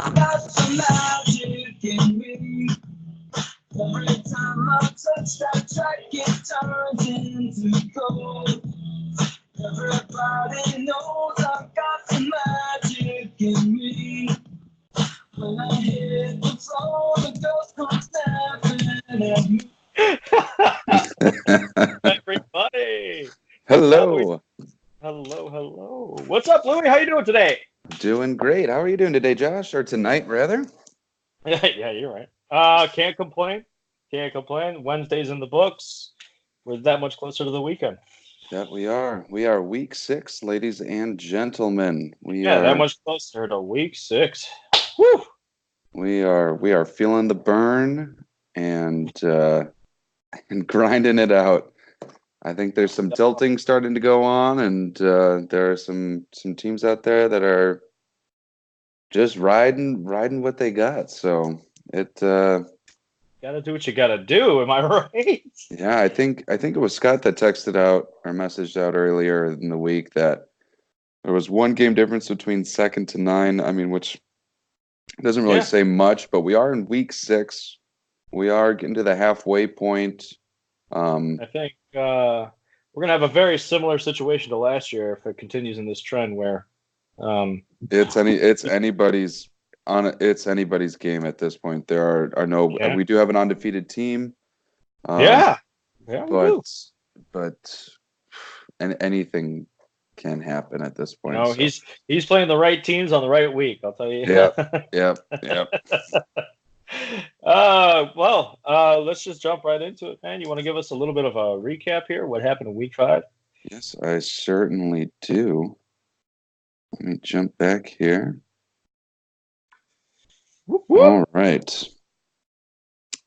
Got some magic in me. Every time I touch that track, it turns into gold. Everybody knows I've got some magic in me. When I hit the floor, the ghost comes snapping at me. Everybody. Hello. Hello. What's up, Louie? How you doing today? Doing great. How are you doing today, Josh? Or tonight, rather? Yeah, you're right. Can't complain. Wednesday's in the books. We're that much closer to the weekend. That we are. We are week 6, ladies and gentlemen. That much closer to week 6. Woo! We are feeling the burn and grinding it out. I think there's some tilting starting to go on, and there are some teams out there that are just riding what they got. So it gotta do what you gotta do. Am I right? Yeah, I think it was Scott that texted out or messaged out earlier in the week that there was one game difference between 2nd to 9. I mean, which doesn't really say much, but we are in week 6. We are getting to the halfway point. I think we're gonna have a very similar situation to last year if it continues in this trend where it's anybody's game at this point. There are no. We do have an undefeated team. But anything can happen at this point. No, so. He's playing the right teams on the right week. I'll tell you. Yep. Let's just jump right into it, man. You want to give us a little bit of a recap here? What happened in week 5? Yes, I certainly do. Let me jump back here. Whoop, whoop. All right.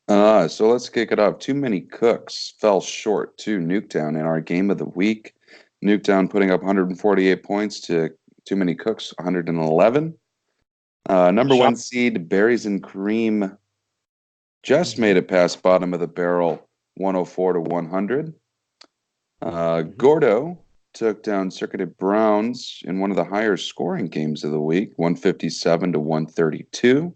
So let's kick it off. Too Many Cooks fell short to Nuketown in our game of the week. Nuketown putting up 148 points to Too Many Cooks, 111. Number 1 seed, Berries and Cream, just made it past bottom of the barrel, 104 to 100. Gordo took down Circuited Browns in one of the higher scoring games of the week, 157 to 132.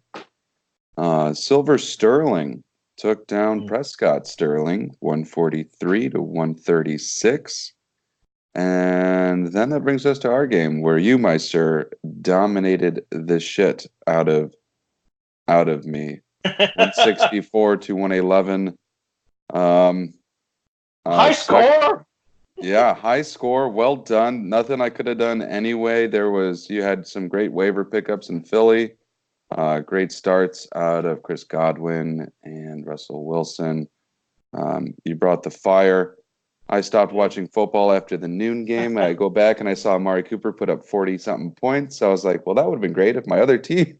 Silver Sterling took down Prescott Sterling, 143 to 136. And then that brings us to our game where you, my sir, dominated the shit out of me. 164 to 111. High score? Yeah, high score. Well done. Nothing I could have done anyway. You had some great waiver pickups in Philly. Great starts out of Chris Godwin and Russell Wilson. You brought the fire. I stopped watching football after the noon game. I go back and I saw Amari Cooper put up 40-something points. So I was like, well, that would have been great if my other team,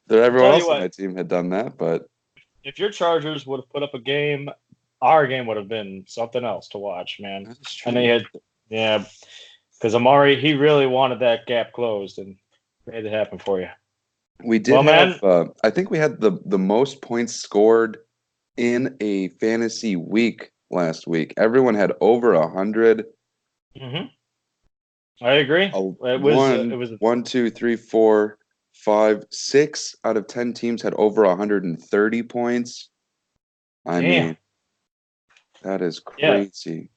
everyone else on my team had done that. But if your Chargers would have put up a game, our game would have been something else to watch, man. That's true. And they had, because Amari, he really wanted that gap closed and made it happen for you. We did I think we had the most points scored in a fantasy week last week. Everyone had over 100. Mm-hmm. I agree. It was 1, 2, 3, 4, 5, 6 out of 10 teams had over 130 points. I mean, that is crazy.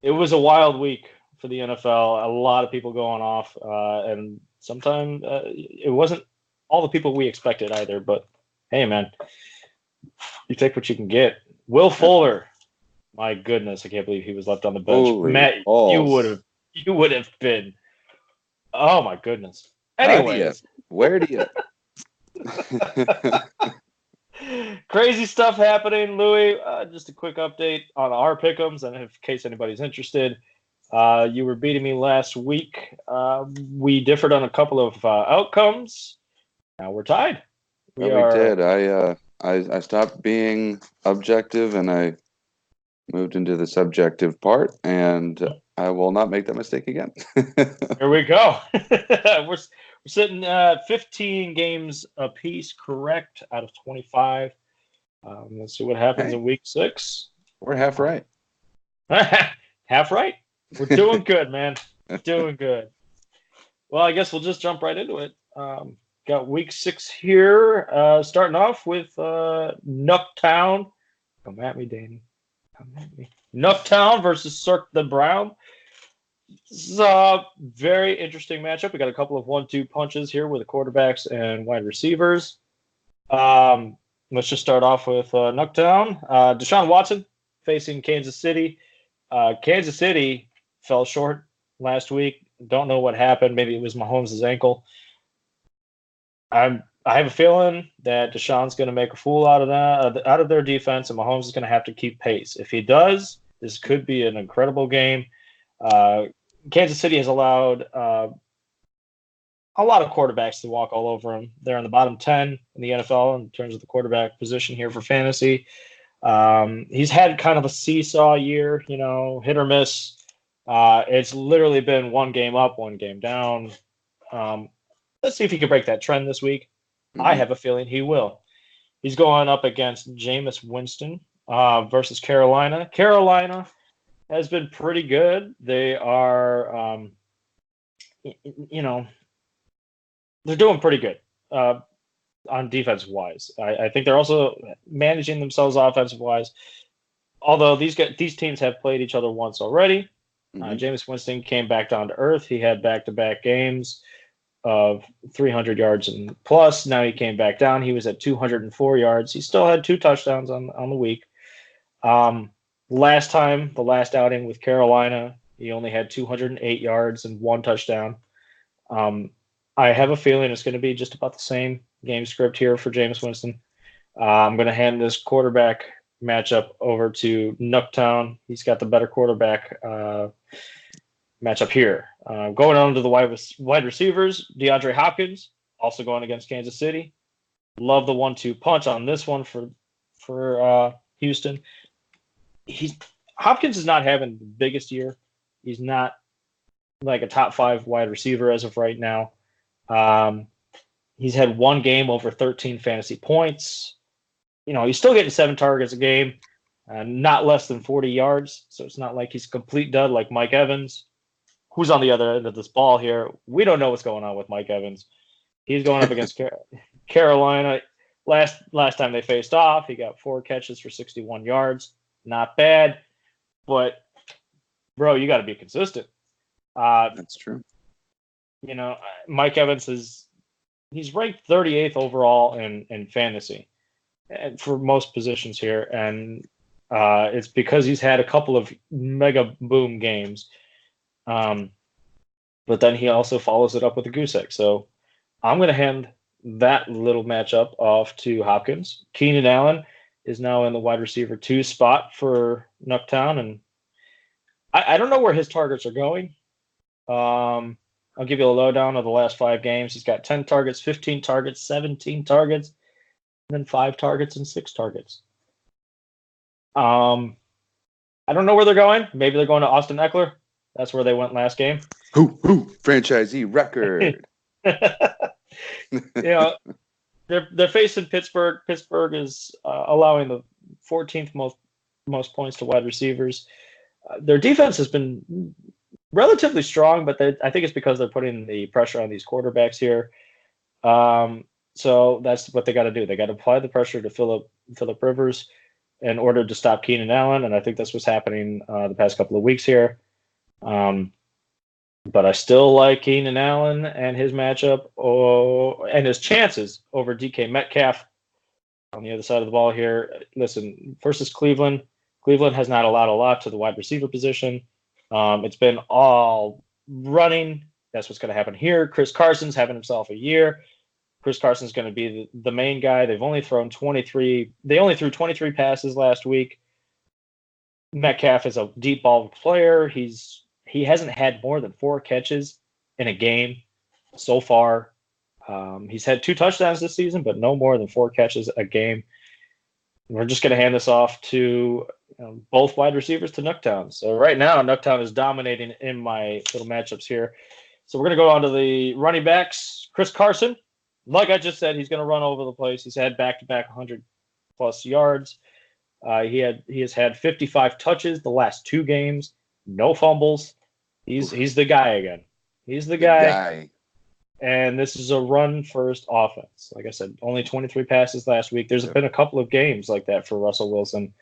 It was a wild week for the NFL. A lot of people going off, and sometimes it wasn't all the people we expected either. But hey, man, you take what you can get. Will Fuller. My goodness, I can't believe he was left on the bench. Holy Matt, balls. you would have been. Oh my goodness. Anyways, where do you? Crazy stuff happening, Louie. Just a quick update on our Pickems, and in case anybody's interested, you were beating me last week. We differed on a couple of outcomes. Now we're tied. We did. I stopped being objective and I moved into the subjective part, and I will not make that mistake again. Here we go. We're sitting 15 games apiece, correct, out of 25. Let's see what happens in week 6. We're half right. Half right. We're doing good, man. Doing good. Well, I guess we'll just jump right into it. got week 6 here. Starting off with Nucktown. Come at me, Danny. Come at me. Nucktown versus Cirque the Brown. This is a very interesting matchup. We got a couple of 1-2 punches here with the quarterbacks and wide receivers. Let's just start off with Nucktown. Deshaun Watson facing Kansas City. Kansas City fell short last week. Don't know what happened. Maybe it was Mahomes' ankle. I have a feeling that Deshaun's going to make a fool out of their defense, and Mahomes is going to have to keep pace. If he does, this could be an incredible game. Kansas City has allowed a lot of quarterbacks to walk all over him. They're in the bottom 10 in the NFL in terms of the quarterback position here for fantasy. He's had kind of a seesaw year, hit or miss. It's literally been one game up, one game down. Let's see if he can break that trend this week. Mm-hmm. I have a feeling he will. He's going up against Jameis Winston versus Carolina. Carolina has been pretty good. They are, they're doing pretty good on defensive wise. I think they're also managing themselves offensive wise. Although these teams have played each other once already. Mm-hmm. Jameis Winston came back down to earth. He had back-to-back games of 300 yards and plus. Now he came back down. He was at 204 yards. He still had 2 touchdowns on the week. Last outing with Carolina, he only had 208 yards and 1 touchdown. I have a feeling it's going to be just about the same game script here for Jameis Winston. I'm going to hand this quarterback matchup over to Nucktown. He's got the better quarterback matchup here. Going on to the wide receivers, DeAndre Hopkins, also going against Kansas City. Love the 1-2 punch on this one for Houston. Hopkins is not having the biggest year. He's not like a top 5 wide receiver as of right now. He's had 1 game over 13 fantasy points. He's still getting 7 targets a game, not less than 40 yards. So it's not like he's a complete dud like Mike Evans, who's on the other end of this ball here. We don't know what's going on with Mike Evans. He's going up against Carolina. Last time they faced off, he got 4 catches for 61 yards. Not bad, but bro, you got to be consistent. That's true. Mike Evans he's ranked 38th overall in fantasy and for most positions here, and it's because he's had a couple of mega boom games. But then he also follows it up with a goose egg. So I'm going to hand that little matchup off to Hopkins. Keenan Allen is now in the wide receiver 2 spot for Nucktown, and I don't know where his targets are going. I'll give you a lowdown of the last 5 games. He's got 10 targets, 15 targets, 17 targets, and then 5 targets and 6 targets. I don't know where they're going. Maybe they're going to Austin Eckler. That's where they went last game. Who franchisee record. They're facing Pittsburgh. Pittsburgh is allowing the 14th most points to wide receivers. Their defense has been relatively strong, but I think it's because they're putting the pressure on these quarterbacks here. So that's what they got to do. They got to apply the pressure to Phillip Rivers in order to stop Keenan Allen, and I think that's what's happening the past couple of weeks here. But I still like Keenan Allen and his matchup and his chances over DK Metcalf on the other side of the ball here. Listen, versus Cleveland. Cleveland has not allowed a lot to the wide receiver position. It's been all running. That's what's going to happen here. Chris Carson's having himself a year. Chris Carson's going to be the main guy. They've only thrown 23. They only threw 23 passes last week. Metcalf is a deep ball player. He hasn't had more than 4 catches in a game so far. He's had 2 touchdowns this season, but no more than 4 catches a game. We're just going to hand this off to both wide receivers to Nucktown. So right now, Nucktown is dominating in my little matchups here. So we're going to go on to the running backs. Chris Carson, like I just said, he's going to run over the place. He's had back-to-back 100-plus yards. He has had 55 touches the last 2 games. No fumbles. He's the guy again. He's the guy. and this is a run-first offense. Like I said, only 23 passes last week. There's been a couple of games like that for Russell Wilson.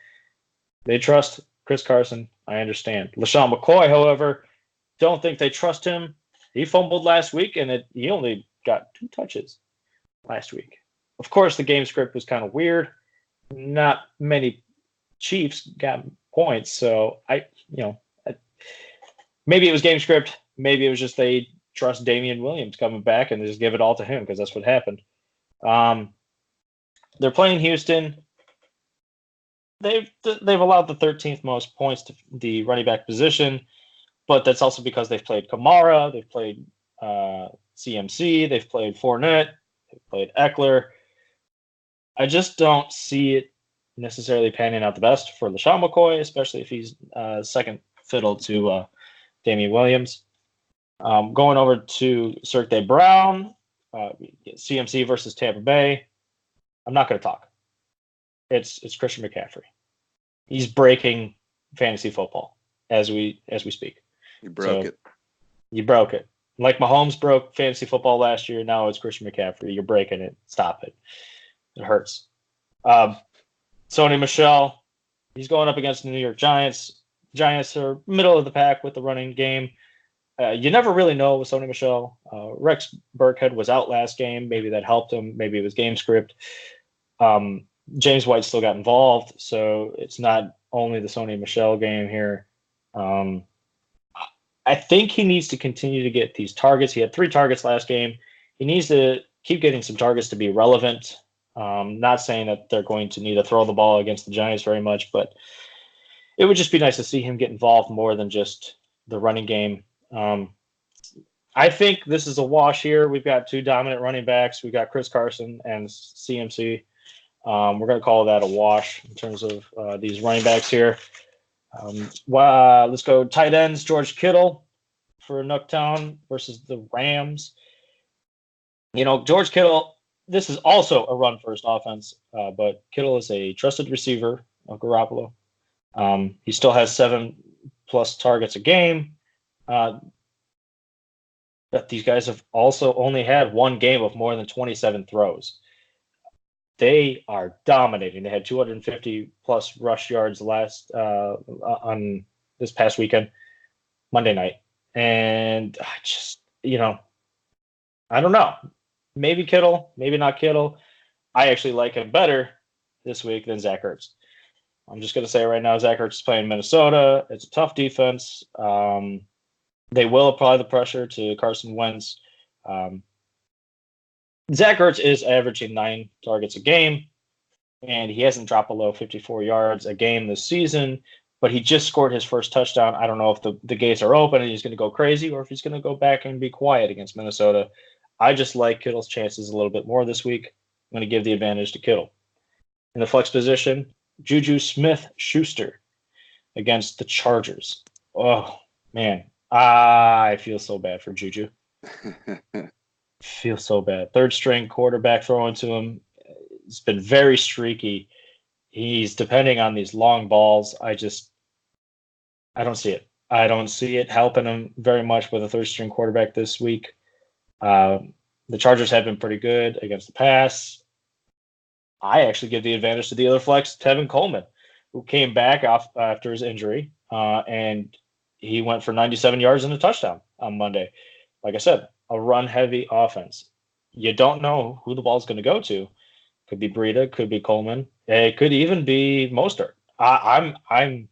They trust Chris Carson. I understand. LaShawn McCoy, however, don't think they trust him. He fumbled last week, and he only got 2 touches last week. Of course, the game script was kind of weird. Not many Chiefs got points, so maybe it was game script. Maybe it was just they trust Damian Williams coming back and they just give it all to him because that's what happened. They're playing Houston. They've allowed the 13th most points to the running back position, but that's also because they've played Kamara, they've played CMC, they've played Fournette, they've played Eckler. I just don't see it necessarily panning out the best for LaShawn McCoy, especially if he's second fiddle to Damian Williams. Going over to Cirque Brown, CMC versus Tampa Bay. I'm not going to talk. It's Christian McCaffrey. He's breaking fantasy football as we speak. You broke it. You broke it. Like Mahomes broke fantasy football last year. Now it's Christian McCaffrey. You're breaking it. Stop it. It hurts. Sony Michel, he's going up against the New York Giants. Giants are middle of the pack with the running game. You never really know with Sony Michel. Rex Burkhead was out last game. Maybe that helped him. Maybe it was game script. James White still got involved, so it's not only the Sony Michel game here. I think he needs to continue to get these targets. He had 3 targets last game. He needs to keep getting some targets to be relevant. Not saying that they're going to need to throw the ball against the Giants very much, but it would just be nice to see him get involved more than just the running game. I think this is a wash here. We've got 2 dominant running backs. We've got Chris Carson and CMC. We're going to call that a wash in terms of these running backs here. Let's go tight ends. George Kittle for Nucktown versus the Rams. George Kittle, this is also a run-first offense, but Kittle is a trusted receiver of Garoppolo. He still has 7+ targets a game. But these guys have also only had 1 game of more than 27 throws. They are dominating. They had 250+ rush yards on this past weekend, Monday night. And I just, I don't know. Maybe Kittle, maybe not Kittle. I actually like him better this week than Zach Ertz. I'm just going to say right now, Zach Ertz is playing Minnesota. It's a tough defense. They will apply the pressure to Carson Wentz. Zach Ertz is averaging 9 targets a game, and he hasn't dropped below 54 yards a game this season, but he just scored his first touchdown. I don't know if the gates are open and he's going to go crazy or if he's going to go back and be quiet against Minnesota. I just like Kittle's chances a little bit more this week. I'm going to give the advantage to Kittle. In the flex position, Juju Smith-Schuster against the Chargers. Oh, man. I feel so bad for Juju. Feel so bad. 3rd-string quarterback throwing to him. It's been very streaky. He's depending on these long balls. I don't see it. I don't see it helping him very much with a 3rd-string quarterback this week. The Chargers have been pretty good against the pass. I actually give the advantage to the other flex, Tevin Coleman, who came back after his injury, and he went for 97 yards and a touchdown on Monday. Like I said, a run-heavy offense. You don't know who the ball's going to go to. Could be Breida, could be Coleman. It could even be Mostert. I'm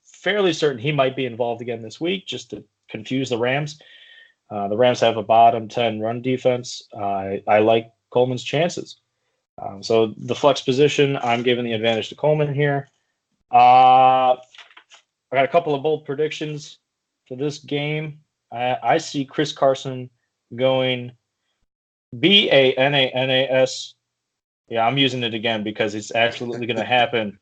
fairly certain he might be involved again this week just to confuse the Rams. The Rams have a bottom 10 run defense. I like Coleman's chances. So the flex position, I'm giving the advantage to Coleman here. I got a couple of bold predictions for this game. I see Chris Carson going BANANAS. Yeah, I'm using it again because it's absolutely going to happen.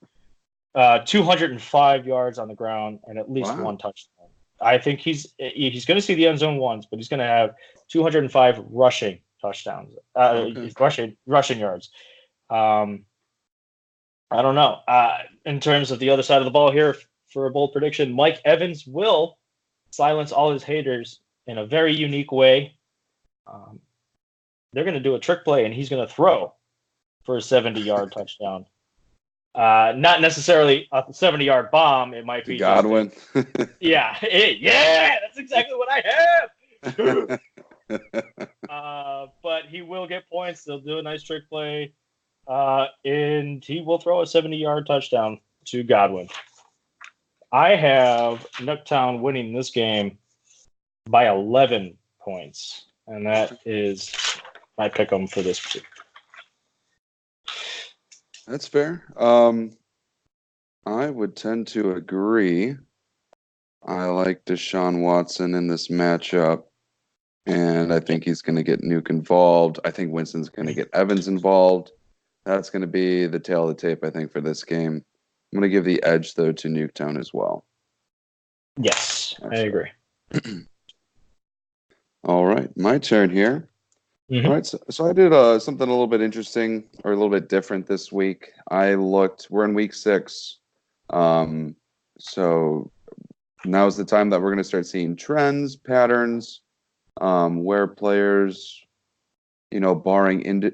205 yards on the ground and at least 1 touchdown. I think he's going to see the end zone once, but he's going to have 205 rushing touchdowns, rushing yards. I don't know. In terms of the other side of the ball here, for a bold prediction, Mike Evans will silence all his haters in a very unique way. they're going to do a trick play, and he's going to throw for a 70-yard touchdown. Not necessarily a 70-yard bomb. It might be Godwin. Yeah, that's exactly what I have. But he will get points. They'll do a nice trick play, and he will throw a 70-yard touchdown to Godwin. I have Nucktown winning this game by 11 points, and that is my pick 'em for this week. That's fair. I would tend to agree. I like Deshaun Watson in this matchup, and I think he's going to get Nuke involved. I think Winston's going to get Evans involved. That's going to be the tail of the tape, I think, for this game. I'm going to give the edge, though, to Nuketown as well. Yes, I agree. All right, my turn here. Mm-hmm. All right, so I did something a little bit interesting or a little bit different this week. We're in week 6. So now's the time that we're going to start seeing trends, patterns, where players, barring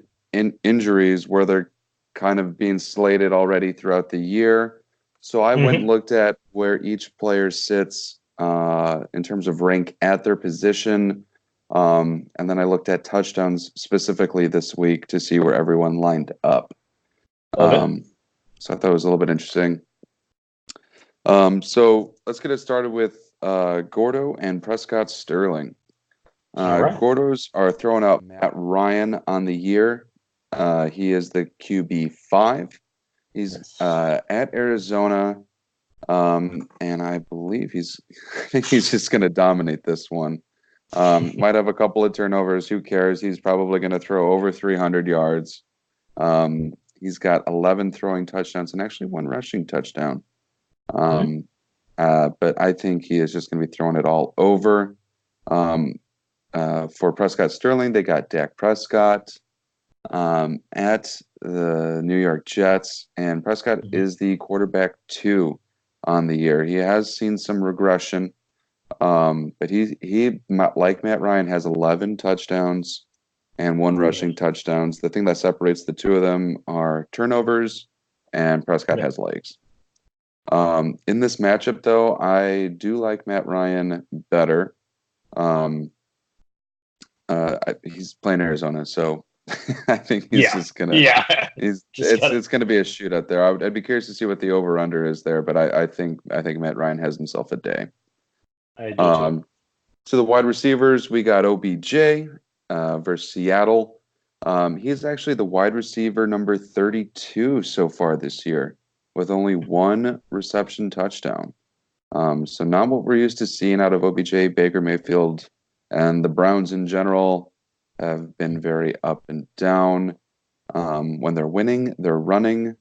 injuries, where they're kind of being slated already throughout the year. So I went and looked at where each player sits in terms of rank at their position. And then I looked at touchdowns specifically this week to see where everyone lined up. So I thought it was a little bit interesting. So let's get it started with Gordo and Prescott Sterling. Right. Gordos are throwing out Matt Ryan on the year. He is the QB5. He's at Arizona, and I believe he's just going to dominate this one. Might have a couple of turnovers. Who cares? He's probably going to throw over 300 yards. He's got 11 throwing touchdowns and actually 1 rushing touchdown. But I think he is just going to be throwing it all over. For Prescott Sterling, they got Dak Prescott at the New York Jets, and Prescott is the quarterback 2 on the year. He has seen some regression. But he like Matt Ryan has 11 touchdowns and 1 rushing touchdowns. The thing that separates the two of them are turnovers, and Prescott has legs. In this matchup, though, I do like Matt Ryan better. He's playing Arizona, so I think he's just gonna. It's gonna be a shootout there. I'd be curious to see what the over/under is there, but I think Matt Ryan has himself a day. I do too. So the wide receivers, we got OBJ versus Seattle. He's actually the wide receiver number 32 so far this year, with only 1 reception touchdown. So not what we're used to seeing out of OBJ. Baker Mayfield and the Browns in general have been very up and down. When they're winning, they're running,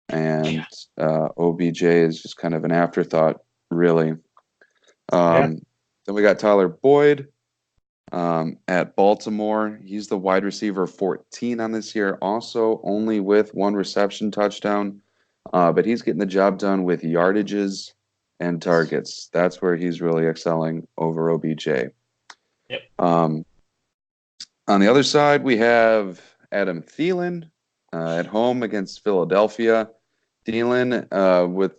and OBJ is just kind of an afterthought, really. Then we got Tyler Boyd at Baltimore. He's the wide receiver 14 on this year, also only with 1 reception touchdown. But he's getting the job done with yardages and targets. That's where he's really excelling over OBJ. On the other side, we have Adam Thielen at home against Philadelphia. Thielen with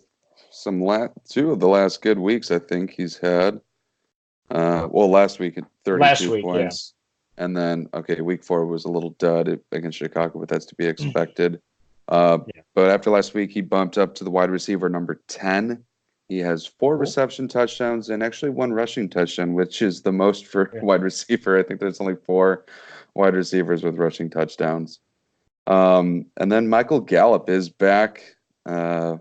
some 2 of the last good weeks I think he's had. Last week at 32 points. Yeah. And then, week 4 was a little dud against Chicago, but that's to be expected. But after last week, he bumped up to the wide receiver number 10. He has 4 reception touchdowns and actually 1 rushing touchdown, which is the most for wide receiver. I think there's only 4 wide receivers with rushing touchdowns. And then Michael Gallup is back. And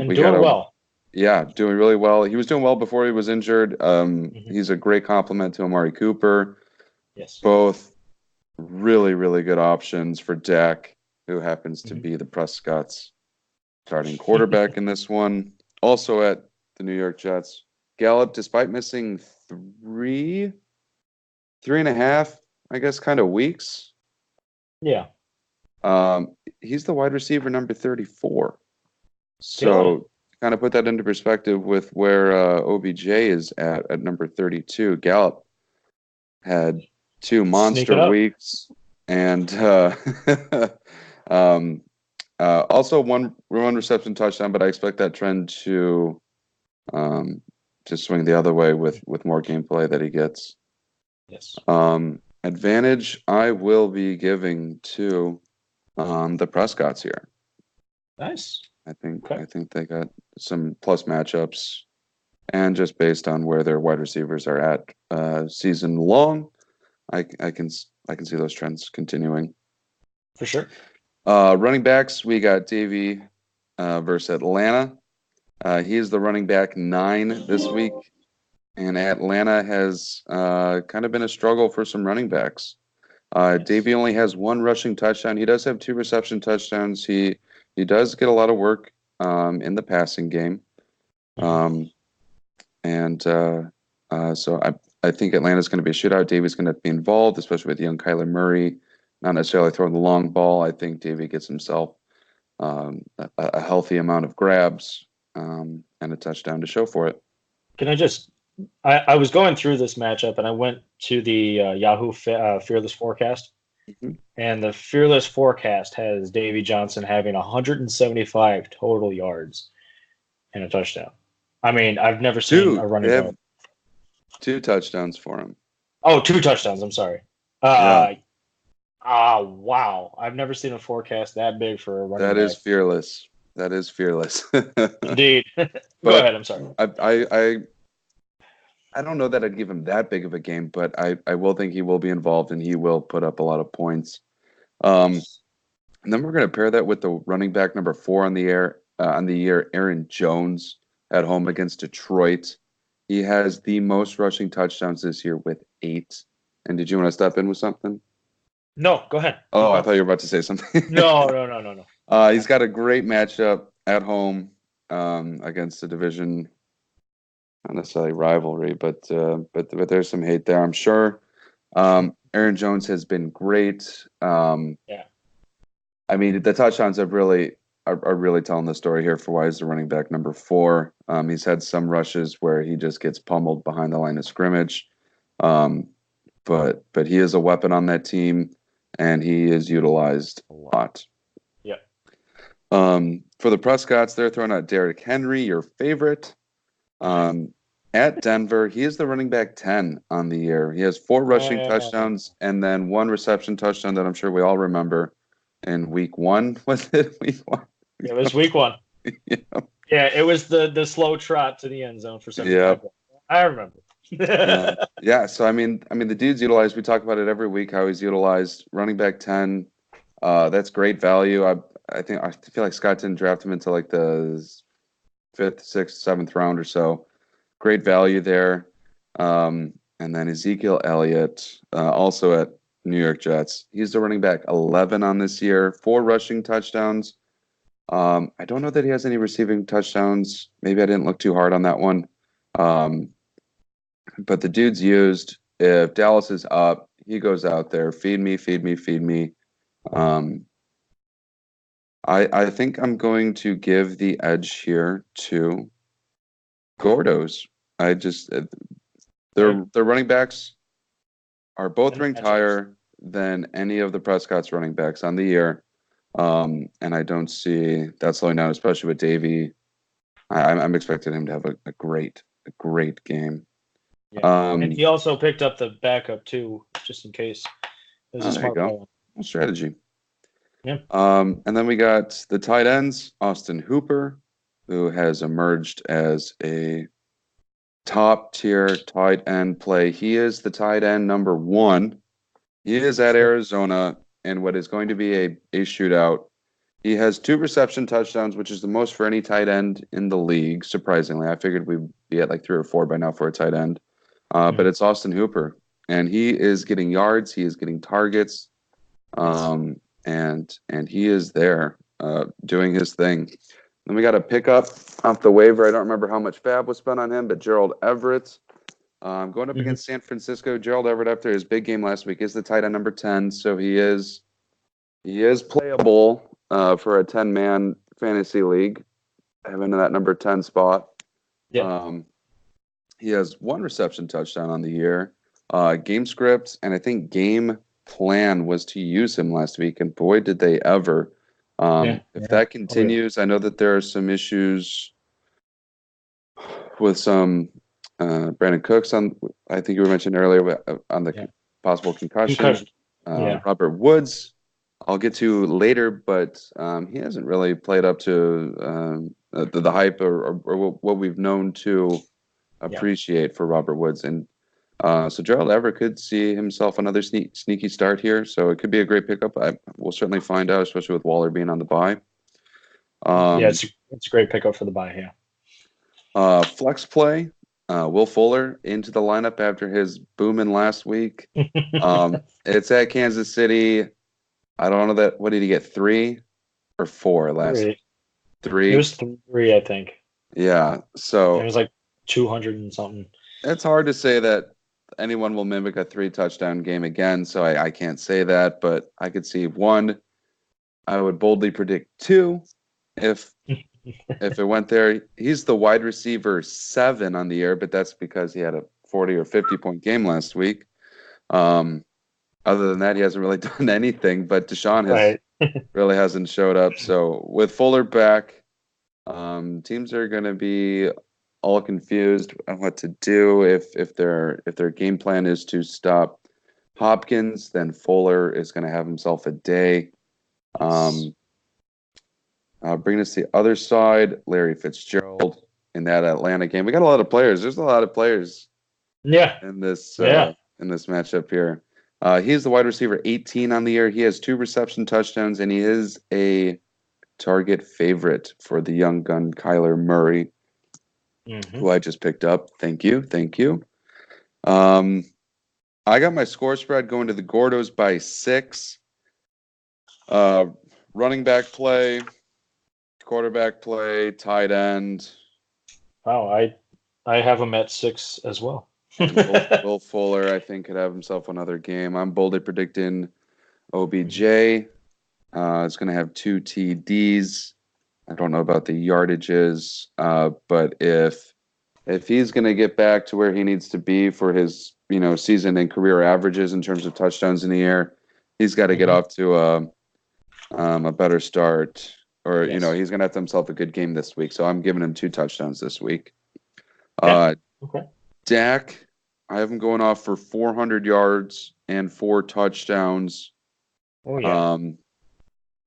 we got well. Yeah, doing really well. He was doing well before he was injured. He's a great compliment to Amari Cooper. Yes. Both really, really good options for Dak, who happens to be the Prescott's starting quarterback in this one. Also at the New York Jets. Gallup, despite missing 3.5, I guess, kind of weeks. Yeah. He's the wide receiver number 34. So kind of put that into perspective with where OBJ is at number 32. Gallup had 2 Sneak it monster up. weeks, and also one reception touchdown. But I expect that trend to swing the other way with more gameplay that he gets. Yes. Advantage I will be giving to the Prescotts here. Nice. I think Okay. I think they got some plus matchups, and just based on where their wide receivers are at season long, I can see those trends continuing. For sure. Running backs, we got Davey versus Atlanta. He is the running back 9 this week, and Atlanta has kind of been a struggle for some running backs. Davey only has 1 rushing touchdown. He does have 2 reception touchdowns. He does get a lot of work in the passing game. So I think Atlanta's going to be a shootout. Davey's going to be involved, especially with young Kyler Murray, not necessarily throwing the long ball. I think Davey gets himself a healthy amount of grabs and a touchdown to show for it. Can I just? I was going through this matchup and I went to the Yahoo Fearless Forecast, and the Fearless Forecast has Davey Johnson having 175 total yards and a touchdown. I mean, I've never seen a running back. 2 touchdowns for him. Oh, 2 touchdowns. I'm sorry. Yeah. Wow. I've never seen a forecast that big for a running back. That is fearless. That is fearless. Indeed. Go ahead. I'm sorry. I don't know that I'd give him that big of a game, but I will think he will be involved and he will put up a lot of points. And then we're going to pair that with the running back number 4 on the year, Aaron Jones, at home against Detroit. He has the most rushing touchdowns this year with 8. And did you want to step in with something? No, go ahead. Oh, I thought you were about to say something. No. He's got a great matchup at home against the division. Not necessarily rivalry, but there's some hate there, I'm sure. Aaron Jones has been great. Yeah. I mean, the touchdowns are really telling the story here for why he's the running back number 4. He's had some rushes where he just gets pummeled behind the line of scrimmage. But he is a weapon on that team, and he is utilized a lot. Yeah. For the Prescotts, they're throwing out Derrick Henry, your favorite. At Denver, he is the running back 10 on the year. He has 4 rushing touchdowns and then 1 reception touchdown that I'm sure we all remember in week 1. Was it week 1? It was week 1. Yeah, it was the slow trot to the end zone for 75. Yeah. I remember. Yeah, so I mean the dude's utilized. We talk about it every week how he's utilized. Running back 10. That's great value. I feel like Scott didn't draft him until like the 5th, 6th, 7th round or so. Great value there. And then Ezekiel Elliott, also at New York Jets. He's the running back 11 on this year. 4 rushing touchdowns. I don't know that he has any receiving touchdowns. Maybe I didn't look too hard on that one. But the dude's used. If Dallas is up, he goes out there. Feed me. I think I'm going to give the edge here to Gordo's. Their running backs are both ranked higher than any of the Prescott's running backs on the year. And I don't see that slowing down, especially with Davey. I'm expecting him to have a great game. Yeah. And he also picked up the backup too, just in case. It was a smart call. Strategy. Yeah. And then we got the tight ends, Austin Hooper, who has emerged as a top-tier tight end play. He is the tight end number 1. He is at Arizona in what is going to be a shootout. He has 2 reception touchdowns, which is the most for any tight end in the league, surprisingly. I figured we'd be at like 3 or 4 by now for a tight end. But it's Austin Hooper. And he is getting yards. He is getting targets. And he is there doing his thing. Then we got a pickup off the waiver. I don't remember how much fab was spent on him, but Gerald Everett going up against San Francisco. Gerald Everett, after his big game last week, is the tight end number 10. So he is playable for a 10-man fantasy league, having that number 10 spot. Yeah. He has 1 reception touchdown on the year. game script, and I think game plan was to use him last week, and boy, did they ever. If that continues, I know that there are some issues with some Brandon Cooks I think you were mentioned earlier on the possible concussion. Robert Woods, I'll get to later, but he hasn't really played up to the hype or what we've known to appreciate for Robert Woods. And so Gerald Everett could see himself another sneaky start here. So it could be a great pickup. We'll certainly find out, especially with Waller being on the bye. It's a great pickup for the bye, flex play. Will Fuller into the lineup after his booming last week. It's at Kansas City. I don't know that. What did he get? 3 or 4 last week? 3. It was 3, I think. Yeah. So it was like 200 and something. It's hard to say that anyone will mimic a 3-touchdown game again. So I can't say that, but I could see 1. I would boldly predict 2 if it went there. He's the wide receiver 7 on the year, but that's because he had a 40 or 50 point game last week. Other than that, he hasn't really done anything, but Deshaun really hasn't showed up. So with Fuller back, teams are going to be all confused on what to do. If their game plan is to stop Hopkins, then Fuller is going to have himself a day. Bringing us to the other side, Larry Fitzgerald in that Atlanta game. We got a lot of players. There's a lot of players. In this matchup here. He's the wide receiver 18 on the year. He has 2 reception touchdowns, and he is a target favorite for the young gun Kyler Murray, who I just picked up. Thank you. I got my score spread going to the Gordos by 6. Running back play, quarterback play, tight end. Wow, I have him at 6 as well. Will Fuller, I think, could have himself another game. I'm boldly predicting OBJ. It's going to have 2 TDs. I don't know about the yardages, but if he's going to get back to where he needs to be for his season and career averages in terms of touchdowns in the air, he's got to get off to a better start. Or he's going to have himself a good game this week. So I'm giving him 2 touchdowns this week. Dak, I have him going off for 400 yards and 4 touchdowns. And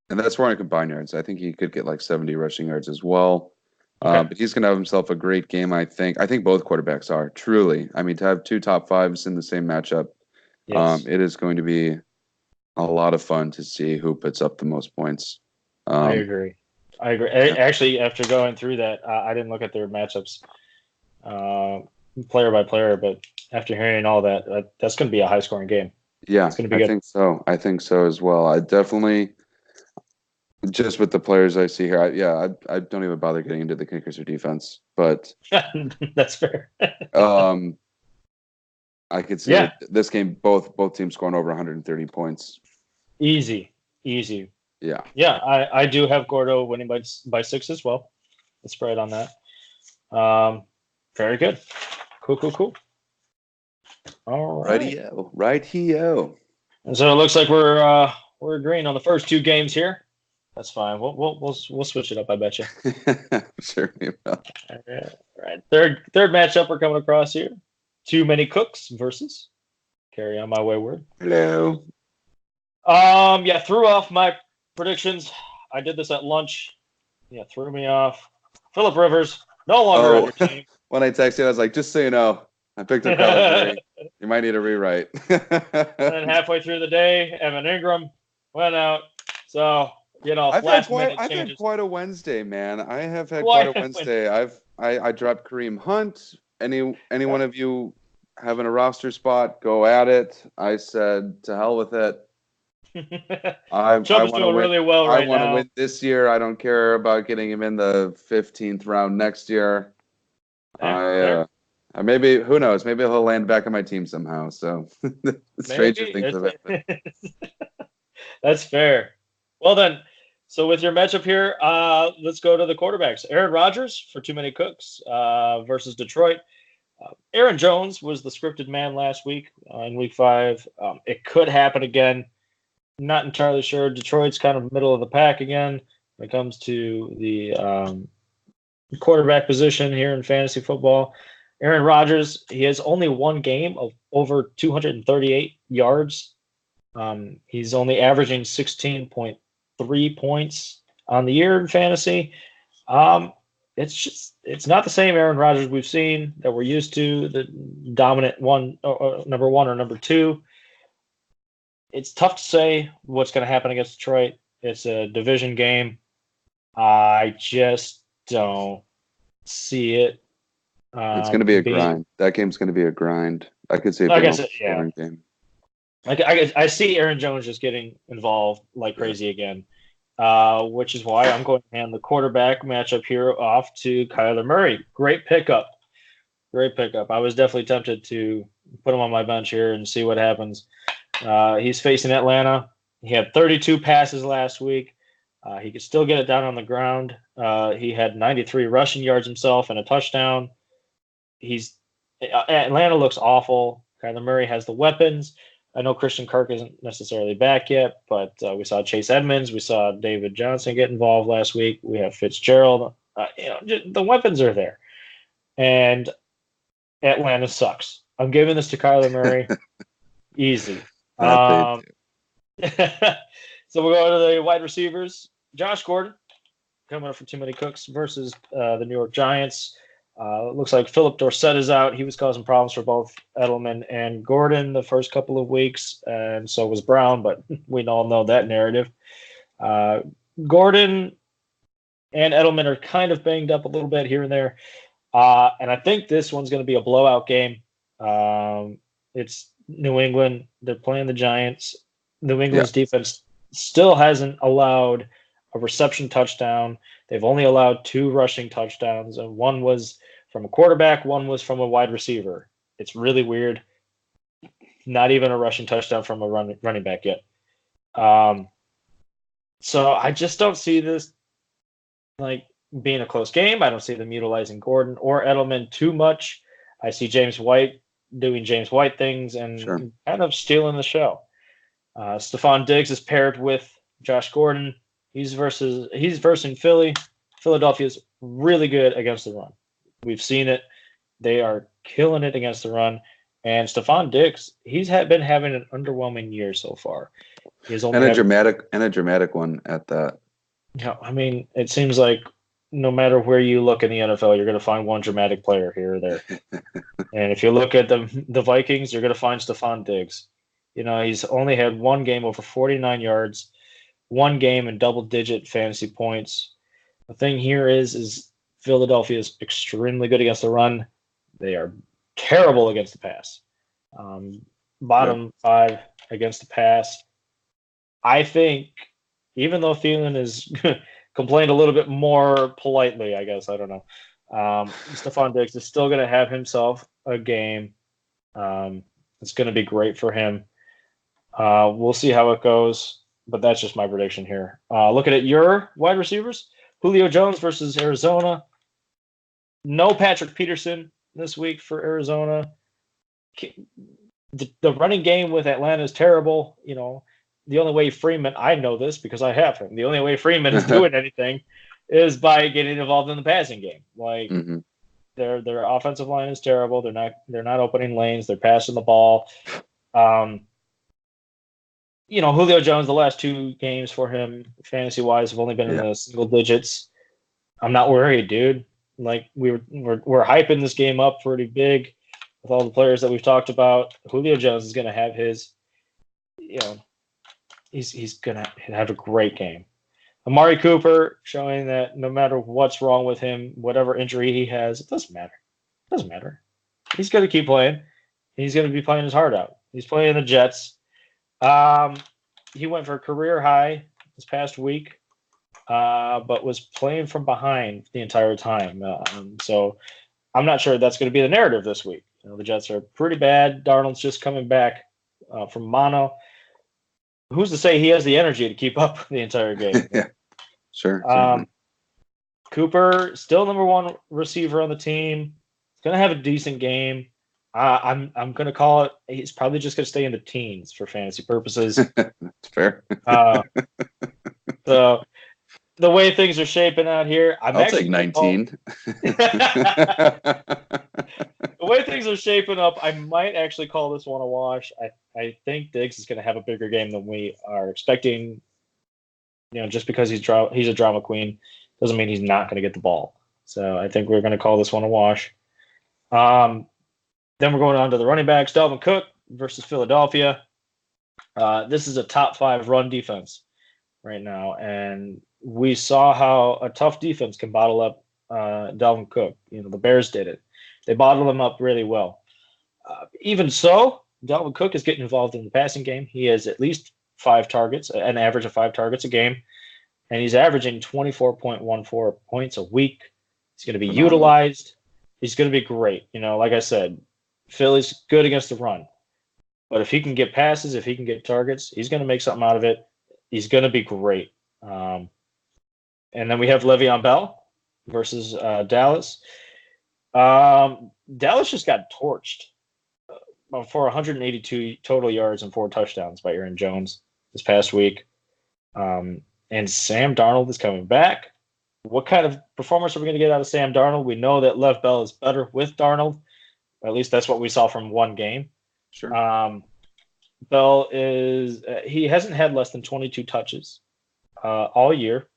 that's where I combine yards. I think he could get like 70 rushing yards as well. But he's going to have himself a great game, I think. I think both quarterbacks are, truly. I mean, to have 2 top 5s in the same matchup, it is going to be a lot of fun to see who puts up the most points. I agree. Actually, after going through that, I didn't look at their matchups player by player, but after hearing all that, that's going to be a high-scoring game. Yeah, it's going to be good. I think so as well. I definitely, just with the players I see here, I don't even bother getting into the kickers or defense, but that's fair. I could see this game, both teams scoring over 130 points. Easy. Yeah, I do have Gordo winning by 6 as well. The spread on that. Very good. Cool. All right. Rightio. And so it looks like we're agreeing on the first 2 games here. That's fine. We'll switch it up. I bet you. Sure we will. All right. Third matchup we're coming across here. Too Many Cooks versus Kerryons My Wayward. Hello. Threw off my predictions. I did this at lunch. Threw me off. Phillip Rivers no longer on your team. When I texted, I was like, just so you know, I picked up Kyler Murray. You might need a rewrite. And then halfway through the day, Evan Ingram went out. So, I've had quite a Wednesday, man. I have had quite a Wednesday. I dropped Kareem Hunt. Any one of you having a roster spot, go at it. I said, to hell with it. I want to win really well right now. I want to win this year. I don't care about getting him in the 15th round next year. Maybe, who knows? Maybe he'll land back on my team somehow. So stranger things have happened. That's fair. Well then, so with your matchup here, let's go to the quarterbacks. Aaron Rodgers for Too Many Cooks versus Detroit. Aaron Jones was the scripted man last week in Week 5. It could happen again. Not entirely sure. Detroit's kind of middle of the pack again when it comes to the quarterback position here in fantasy football. Aaron Rodgers, he has only one game of over 238 yards. He's only averaging 16.3 points on the year in fantasy. It's not the same Aaron Rodgers we've seen that we're used to, the dominant one, or number one or number two. It's tough to say what's going to happen against Detroit. It's a division game. I just don't see it. It's going to be a grind. That game's going to be a grind. I could say game. I see Aaron Jones just getting involved like crazy again, which is why I'm going to hand the quarterback matchup here off to Kyler Murray. Great pickup. I was definitely tempted to put him on my bench here and see what happens. He's facing Atlanta. He had 32 passes last week. He could still get it down on the ground. He had 93 rushing yards himself and a touchdown. Atlanta looks awful. Kyler Murray has the weapons. I know Christian Kirk isn't necessarily back yet, but we saw Chase Edmonds. We saw David Johnson get involved last week. We have Fitzgerald. The weapons are there. And Atlanta sucks. I'm giving this to Kyler Murray. Easy. So we'll go to the wide receivers. Josh Gordon coming up for too many cooks versus the New York Giants. Looks like Philip Dorsett is out. He was causing problems for both Edelman and Gordon the first couple of weeks, and so was Brown, but we all know that narrative. Gordon and Edelman are kind of banged up a little bit here and there, and I think this one's going to be a blowout game. It's New England. They're playing the Giants. New England's defense still hasn't allowed a reception touchdown. They've only allowed 2 rushing touchdowns, and one was from a quarterback, one was from a wide receiver. It's really weird. Not even a rushing touchdown from a running back yet. So I just don't see this like being a close game. I don't see them utilizing Gordon or Edelman too much. I see James White doing James White things and kind of stealing the show. Stephon Diggs is paired with Josh Gordon. He's versing Philly. Philadelphia's really good against the run. We've seen it. They are killing it against the run. And Stephon Diggs, he's been having an underwhelming year so far. A dramatic one at that. Yeah, I mean, it seems like no matter where you look in the NFL, you're going to find one dramatic player here or there. And if you look at the Vikings, you're going to find Stephon Diggs. He's only had one game over 49 yards. One game in double-digit fantasy points. The thing here is Philadelphia is extremely good against the run. They are terrible against the pass. Bottom 5 against the pass. I think, even though Thielen has complained a little bit more politely, I guess, I don't know, Stephon Diggs is still going to have himself a game. It's going to be great for him. We'll see how it goes. But that's just my prediction here. Looking at your wide receivers, Julio Jones versus Arizona. No Patrick Peterson this week for Arizona. The running game with Atlanta is terrible. The only way Freeman, I know this because I have him. The only way Freeman is doing anything is by getting involved in the passing game. Like their offensive line is terrible. They're not opening lanes. They're passing the ball. Julio Jones, the last 2 games for him, fantasy-wise, have only been in the single digits. I'm not worried, dude. Like, we're hyping this game up pretty big with all the players that we've talked about. Julio Jones is going to have his, he's going to have a great game. Amari Cooper showing that no matter what's wrong with him, whatever injury he has, it doesn't matter. It doesn't matter. He's going to keep playing. He's going to be playing his heart out. He's playing the Jets. He went for a career high this past week, but was playing from behind the entire time. So I'm not sure that's going to be the narrative this week. The Jets are pretty bad. Darnold's just coming back from mono. Who's to say he has the energy to keep up the entire game? Yeah, sure. Cooper, still number 1 receiver on the team. He's gonna have a decent game. I'm gonna call it. He's probably just gonna stay in the teens for fantasy purposes. That's fair. So the way things are shaping out here, I'll take 19. The way things are shaping up, I might actually call this one a wash. I think Diggs is going to have a bigger game than we are expecting. Just because he's a drama queen doesn't mean he's not going to get the ball. So I think we're going to call this one a wash. Then we're going on to the running backs. Dalvin Cook versus Philadelphia. This is a top 5 run defense right now, and we saw how a tough defense can bottle up Dalvin Cook. The Bears did it. They bottled him up really well. Even so, Dalvin Cook is getting involved in the passing game. He has at least 5 targets, an average of 5 targets a game, and he's averaging 24.14 points a week. He's going to be utilized. He's going to be great. Like I said, Philly's good against the run. But if he can get passes, if he can get targets, he's going to make something out of it. He's going to be great. And then we have Le'Veon Bell versus Dallas. Dallas just got torched for 182 total yards and 4 touchdowns by Aaron Jones this past week. And Sam Darnold is coming back. What kind of performance are we going to get out of Sam Darnold? We know that Lev Bell is better with Darnold. At least that's what we saw from one game. Sure. Bell he hasn't had less than 22 touches all year.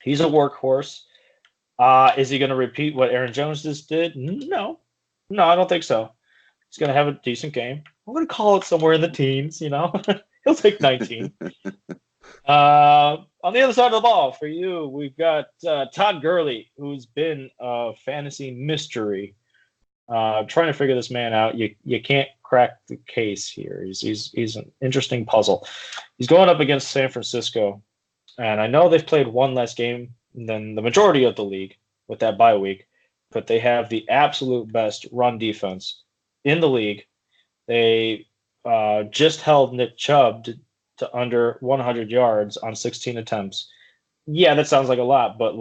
He's a workhorse. Is he going to repeat what Aaron Jones just did? No, I don't think so. He's going to have a decent game. I'm going to call it somewhere in the teens. He'll take 19. On the other side of the ball for you, we've got Todd Gurley, who's been a fantasy mystery. Trying to figure this man out. You can't crack the case here. He's an interesting puzzle. He's going up against San Francisco, and I know they've played one less game than the majority of the league with that bye week, but they have the absolute best run defense in the league. They just held Nick Chubb to under 100 yards on 16 attempts. Yeah, that sounds like a lot, but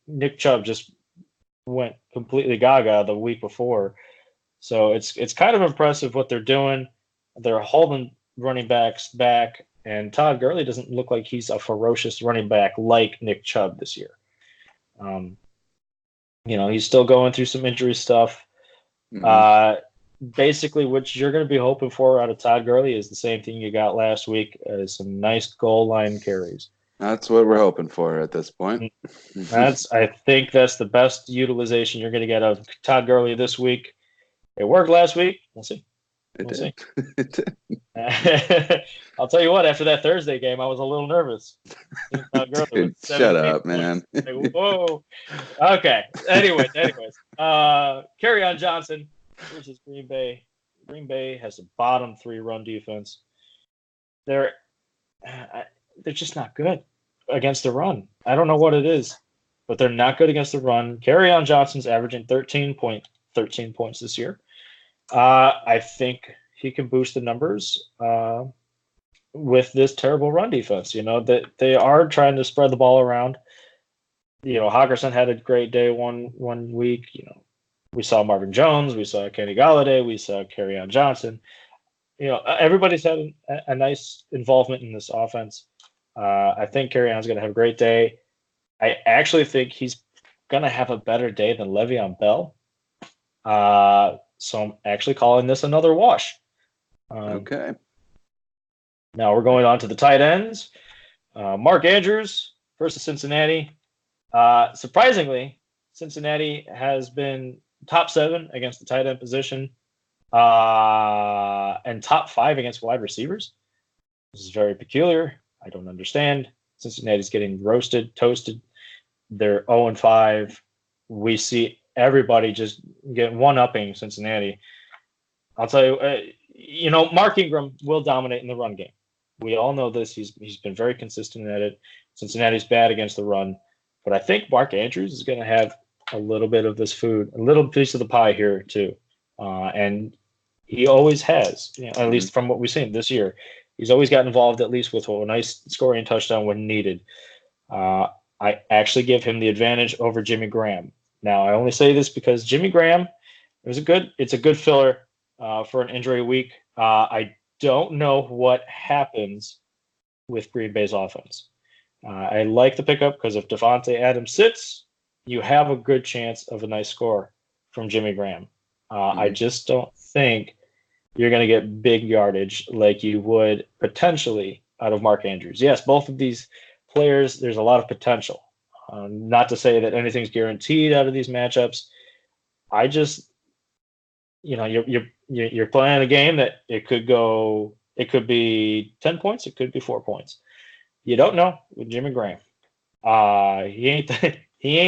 Nick Chubb just went completely gaga the week before. So it's kind of impressive what they're doing. They're holding running backs back, and Todd Gurley doesn't look like he's a ferocious running back like Nick Chubb this year. He's still going through some injury stuff. Mm-hmm. Basically, what you're going to be hoping for out of Todd Gurley is the same thing you got last week, some nice goal line carries. That's what we're hoping for at this point. I think that's the best utilization you're going to get of Todd Gurley this week. It worked last week. We'll see. It did. I'll tell you what, after that Thursday game, I was a little nervous. Dude, shut up, man. Whoa. Okay. Anyways. Kerryon Johnson versus Green Bay. Green Bay has a bottom 3 run defense. They're just not good against the run. I don't know what it is, but they're not good against the run. Kerryon Johnson's averaging 13 points this year. I think he can boost the numbers with this terrible run defense. That they are trying to spread the ball around. Hockenson had a great day one week. We saw Marvin Jones, we saw Kenny Galladay, we saw Kerryon Johnson. Everybody's had a nice involvement in this offense. I think Kerryon's going to have a great day. I actually think he's going to have a better day than Le'Veon Bell. So I'm actually calling this another wash. Okay. Now we're going on to the tight ends. Mark Andrews versus Cincinnati. Surprisingly, Cincinnati has been top 7 against the tight end position and top 5 against wide receivers. This is very peculiar. I don't understand. Cincinnati's getting roasted, toasted. They're 0-5. We see everybody just getting one-upping Cincinnati. I'll tell you, Mark Ingram will dominate in the run game. We all know this. He's been very consistent at it. Cincinnati's bad against the run. But I think Mark Andrews is going to have a little bit of this food, a little piece of the pie here too. And he always has, at least from what we've seen this year. He's always gotten involved at least with a nice scoring touchdown when needed. I actually give him the advantage over Jimmy Graham. Now, I only say this because Jimmy Graham, It's a good filler for an injury week. I don't know what happens with Green Bay's offense. I like the pickup because if Devontae Adams sits, you have a good chance of a nice score from Jimmy Graham. I just don't think you're going to get big yardage like you would potentially out of Mark Andrews. Yes, both of these players, there's a lot of potential. Not to say that anything's guaranteed out of these matchups. I just, you're playing a game that it could be 10 points, it could be 4 points. You don't know with Jimmy Graham. He ain't.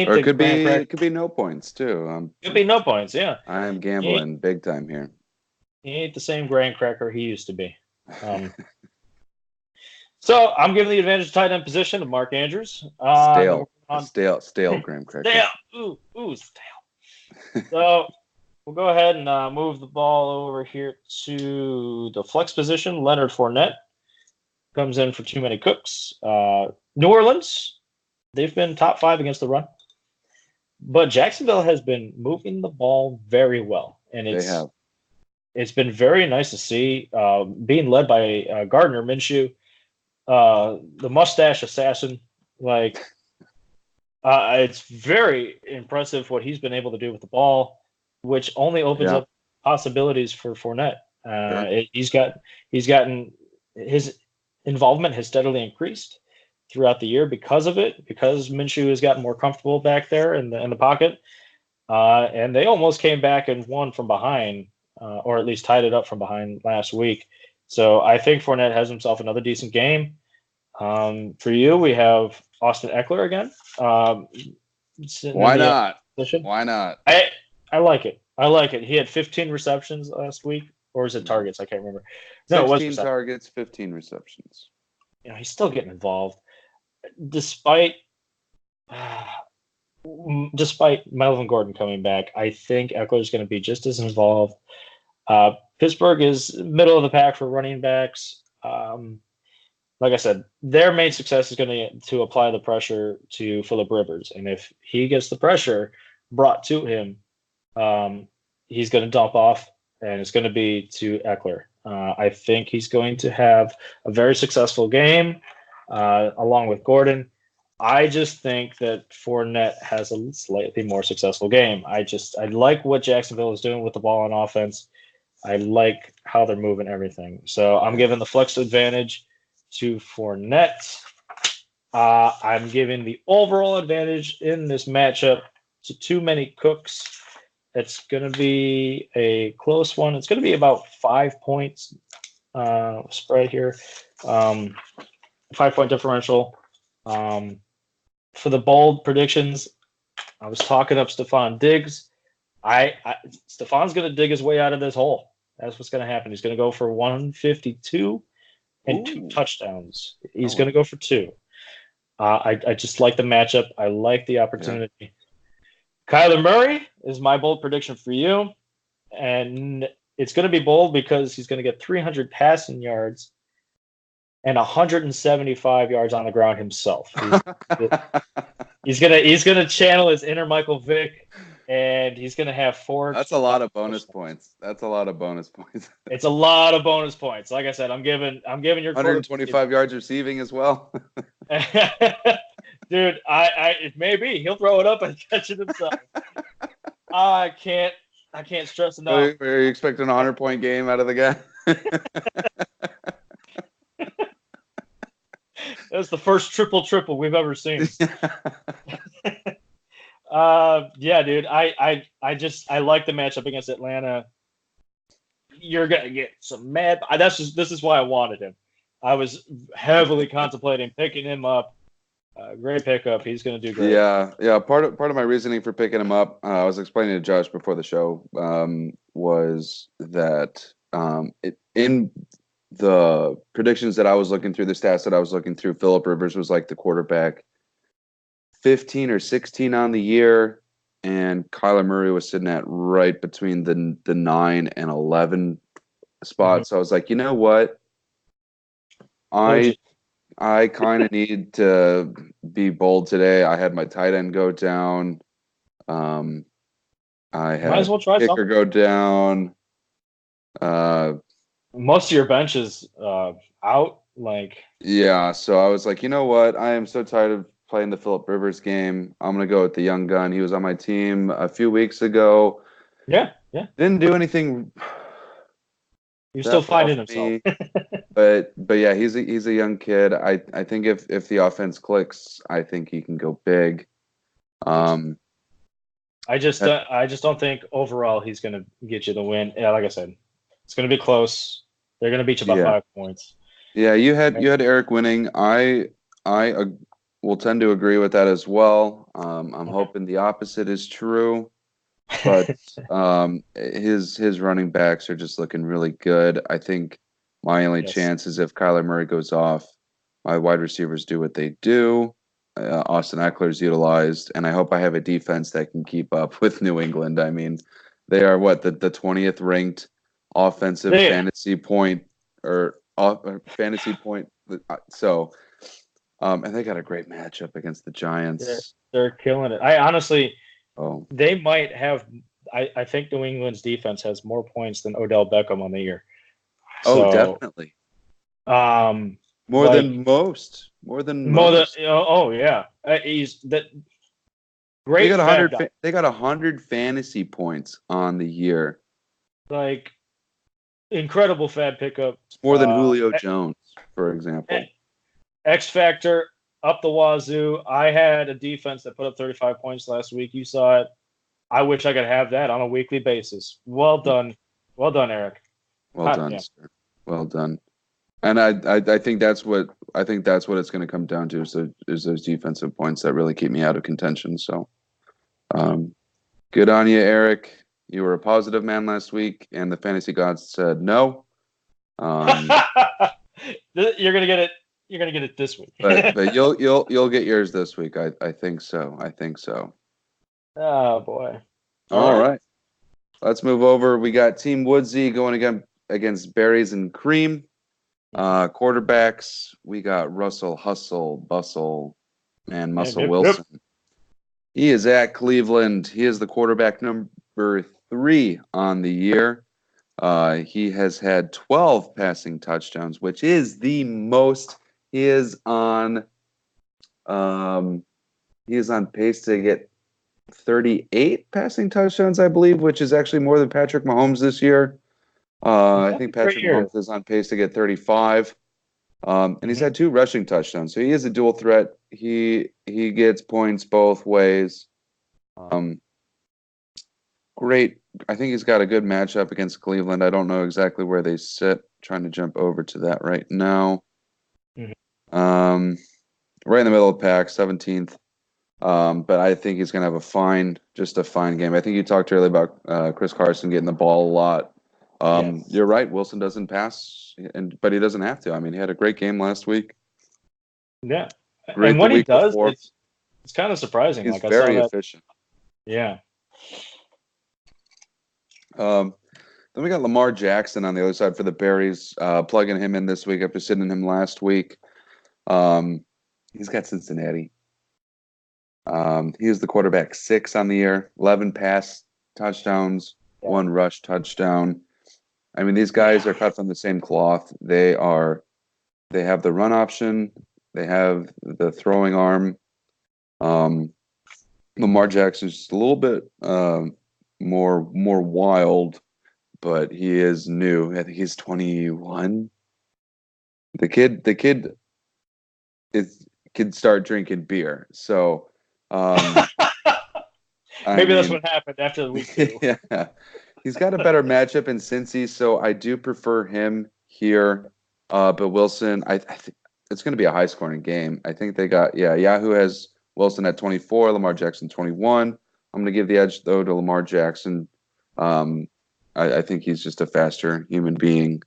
Or the it could be Graham cracker. it could be no points too. Could be no points. Yeah, I am gambling big time here. he ain't the same Graham cracker he used to be. So I'm giving the advantage to tight end position to Mark Andrews. Stale Graham cracker. Stale. Ooh, stale. So we'll go ahead and move the ball over here to the flex position. Leonard Fournette comes in for too many cooks. New Orleans, they've been top 5 against the run. But Jacksonville has been moving the ball very well. And it's been very nice to see being led by Gardner Minshew, the mustache assassin. It's very impressive what he's been able to do with the ball, which only opens up possibilities for Fournette. He's gotten his involvement has steadily increased throughout the year because of it, because Minshew has gotten more comfortable back there in the pocket. And they almost came back and won from behind, or at least tied it up from behind last week. So I think Fournette has himself another decent game. For you, we have Austin Eckler again. Why not? Why not? I like it. I like it. He had 15 receptions last week, or is it targets? I can't remember. No, 16 targets, 15 receptions. He's still getting involved, despite Melvin Gordon coming back. I think Eckler is going to be just as involved. Pittsburgh is middle of the pack for running backs. Like I said, their main success is going to apply the pressure to Phillip Rivers, and if he gets the pressure brought to him, he's going to dump off, and it's going to be to Eckler. I think he's going to have a very successful game along with Gordon. I just think that Fournette has a slightly more successful game. I like what Jacksonville is doing with the ball on offense. I like how they're moving everything. So I'm giving the flex advantage to Fournette. I'm giving the overall advantage in this matchup to too many cooks. It's going to be a close one. It's going to be about 5 points spread here. 5-point differential. For the bold predictions, I was talking up Stephon Diggs. Stephon's going to dig his way out of this hole. That's what's going to happen. He's going to go for 152 and 2 touchdowns. He's going to go for 2. I just like the matchup. I like the opportunity. Yeah. Kyler Murray is my bold prediction for you. And it's going to be bold because he's going to get 300 passing yards and 175 yards on the ground himself. He's gonna channel his inner Michael Vick, and he's gonna have 4. That's a lot of bonus points. It's a lot of bonus points. Like I said, I'm giving your 125 yards receiving as well. Dude, it may be. He'll throw it up and catch it himself. I can't stress enough. Are you expecting a 100-point game out of the guy? That's the first triple we've ever seen. Yeah, dude. I like the matchup against Atlanta. You're gonna get some mad. This is why I wanted him. I was heavily contemplating picking him up. Great pickup. He's gonna do great. Yeah. Part of my reasoning for picking him up, I was explaining to Josh before the show, was that in the predictions that I was looking through, the stats that I was looking through, Phillip Rivers was like the quarterback 15 or 16 on the year, and Kyler Murray was sitting at right between the 9 and 11 spot. So I was like, you know what? I kind of need to be bold today. I had my tight end go down. I Might as had well try kicker something. go down. Most of your bench is out. Like, Yeah, so I was like, you know what? I am so tired of playing the Philip Rivers game. I'm gonna go with the young gun. He was on my team a few weeks ago. yeah, yeah. Didn't do anything You're still that well finding for himself. me, but yeah, he's a young kid. I think if the offense clicks, I think he can go big. Um, I just don't think overall he's going to get you the win. Yeah, like I said, it's going to be close. They're going to beat you by yeah, 5 points. yeah. You had Eric winning. I will tend to agree with that as well. I'm Okay. hoping the opposite is true. But his running backs are just looking really good. I think my only Yes. chance is if Kyler Murray goes off, my wide receivers do what they do. Austin Eckler's utilized, and I hope I have a defense that can keep up with New England. I mean, they are what the 20th ranked offensive Yeah. fantasy point fantasy point. So, and they got a great matchup against the Giants. They're killing it. I honestly, Oh, they might have. I think New England's defense has more points than Odell Beckham on the year. oh, So, definitely. More like than most. More than more than most. oh yeah, he's that They great got fat 100. guy. They got 100 fantasy points on the year. Like incredible fat pickup. It's more than Julio Jones, for example. X Factor up the wazoo. I had a defense that put up 35 points last week. You saw it. I wish I could have that on a weekly basis. Well done. Well done, Eric. Well done, Yeah. sir. Well done. And I think that's what it's going to come down to is those defensive points that really keep me out of contention. So, good on you, Eric. You were a positive man last week, and the fantasy gods said no. You're gonna get it. You're gonna get it this week. but you'll get yours this week. I think so. I think so. Oh boy. All right. Let's move over. We got Team Woodsy going against Berries and Cream. Quarterbacks, we got Russell Hustle, Bustle, and Muscle Wilson. He is at Cleveland. He is the quarterback number 3 on the year. He has had 12 passing touchdowns, which is the most. He is on pace to get 38 passing touchdowns, I believe, which is actually more than Patrick Mahomes this year. I think Patrick Mahomes is on pace to get 35. And he's had 2 rushing touchdowns. So he is a dual threat. He gets points both ways. Great. I think he's got a good matchup against Cleveland. I don't know exactly where they sit. Trying to jump over to that right now. Right in the middle of the pack, 17th. But I think he's going to have a fine game. I think you talked earlier about Chris Carson getting the ball a lot. Yes. You're right. Wilson doesn't pass, but he doesn't have to. I mean, he had a great game last week. Yeah, Great and when he does, before. it's kind of surprising. He's like very I saw efficient. Yeah. Then we got Lamar Jackson on the other side for the Berries, plugging him in this week after sitting him last week. He's got Cincinnati. He is the quarterback 6 on the year, 11 pass touchdowns, 1 rush touchdown. I mean, these guys are cut from the same cloth. They have the run option. They have the throwing arm. Lamar Jackson's just a little bit more wild, but he is new. I think he's 21. The kid can start drinking beer. So maybe that's what happened after the week 2. Yeah. He's got a better matchup in Cincy, so I do prefer him here. But Wilson, I think it's going to be a high-scoring game. I think they got Yahoo has Wilson at 24, Lamar Jackson 21. I'm going to give the edge though to Lamar Jackson. I think he's just a faster human being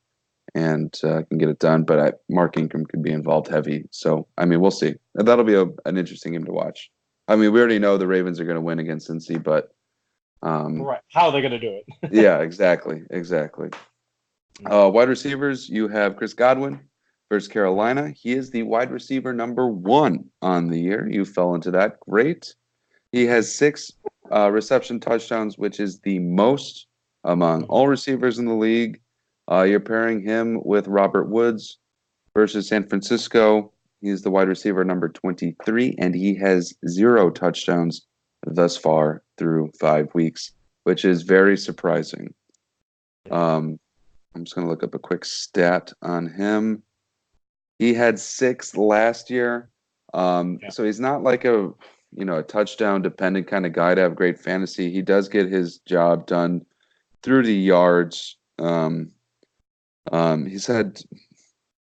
and can get it done. But Mark Ingram could be involved heavy. So I mean, we'll see. That'll be an interesting game to watch. I mean, we already know the Ravens are going to win against Cincy, but right. How are they going to do it? Yeah, exactly. Wide receivers, you have Chris Godwin versus Carolina. He is the wide receiver number 1 on the year. You fell into that. Great. He has 6 reception touchdowns, which is the most among all receivers in the league. You're pairing him with Robert Woods versus San Francisco. He's the wide receiver number 23, and he has 0 touchdowns thus far through 5 weeks, which is very surprising. I'm just going to look up a quick stat on him. He had 6 last year. So he's not like a touchdown dependent kind of guy to have great fantasy. He does get his job done through the yards. He's had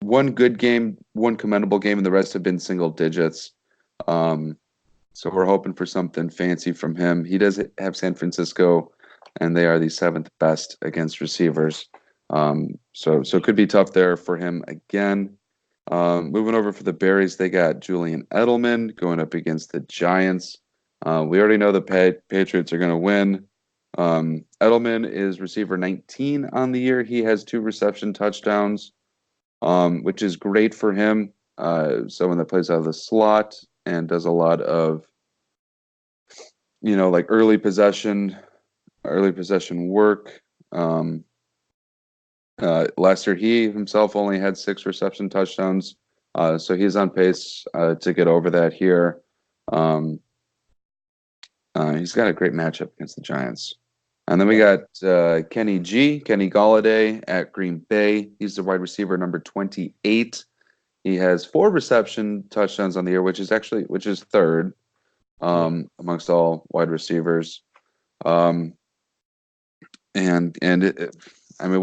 one good game, one commendable game, and the rest have been single digits. So we're hoping for something fancy from him. He does have San Francisco, and they are the 7th best against receivers. So it could be tough there for him again. Moving over for the Berries, they got Julian Edelman going up against the Giants. We already know the Patriots are going to win. Edelman is receiver 19 on the year. He has 2 reception touchdowns, which is great for him. Someone that plays out of the slot and does a lot of, like early possession work. Last year, he himself only had 6 reception touchdowns, so he's on pace to get over that here. He's got a great matchup against the Giants. And then we got Kenny Golladay at Green Bay. He's the wide receiver number 28. He has 4 reception touchdowns on the year, which is 3rd amongst all wide receivers. We'll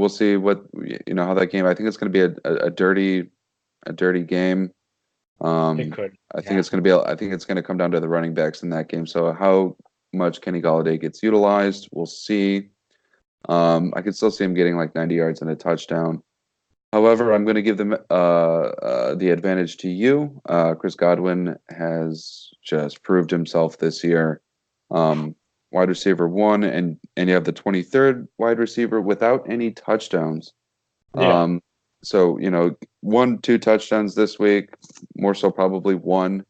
see what how that game. I think it's going to be a dirty game. It could. I think it's going to come down to the running backs in that game. So how much Kenny Golladay gets utilized, we'll see. I could still see him getting like 90 yards and a touchdown. However, I'm going to give them the advantage to you. Chris Godwin has just proved himself this year. Wide receiver 1, and you have the 23rd wide receiver without any touchdowns. Yeah. So 1-2 touchdowns this week, more so probably 1.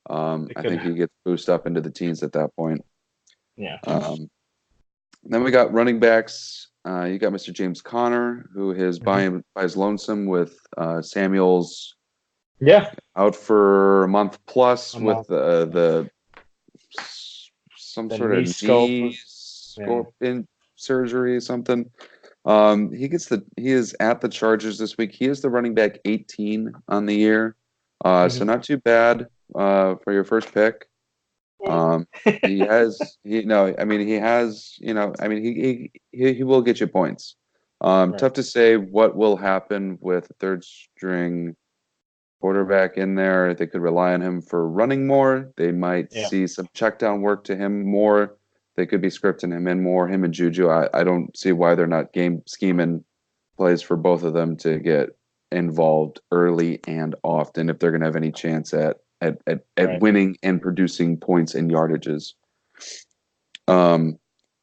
I think he gets boosted up into the teens at that point. Yeah. Then we got running backs. You got Mr. James Conner, who is by his lonesome with Samuels. Yeah. Out for a month plus with the sort of knee scope in surgery, something. He is at the Chargers this week. He is the running back 18 on the year. So not too bad for your first pick. He will get you points. Tough to say what will happen with a 3rd string quarterback in there. They could rely on him for running more. They might see some check down work to him more. They could be scripting him in more, him and Juju. I don't see why they're not game scheming plays for both of them to get involved early and often if they're going to have any chance at winning and producing points and yardages.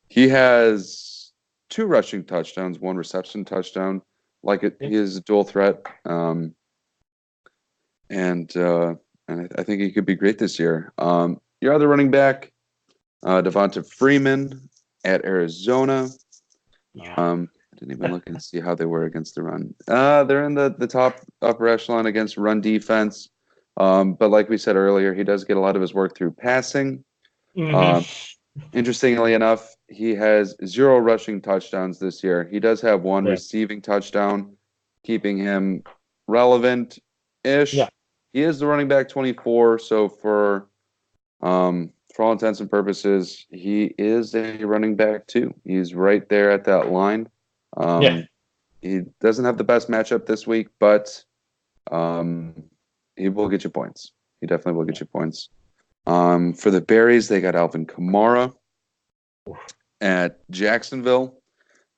He has 2 rushing touchdowns, 1 reception touchdown. He is a dual threat. And I think he could be great this year. Your other running back, Devonta Freeman at Arizona. I didn't even look and see how they were against the run. They're in the top upper echelon against run defense. But like we said earlier, he does get a lot of his work through passing. Interestingly enough, he has 0 rushing touchdowns this year. He does have 1 receiving touchdown, keeping him relevant-ish. Yeah. He is the running back 24, so for all intents and purposes, he is a running back too. He's right there at that line. He doesn't have the best matchup this week, but he will get you points. He definitely will get you points. For the Berries, they got Alvin Kamara at Jacksonville.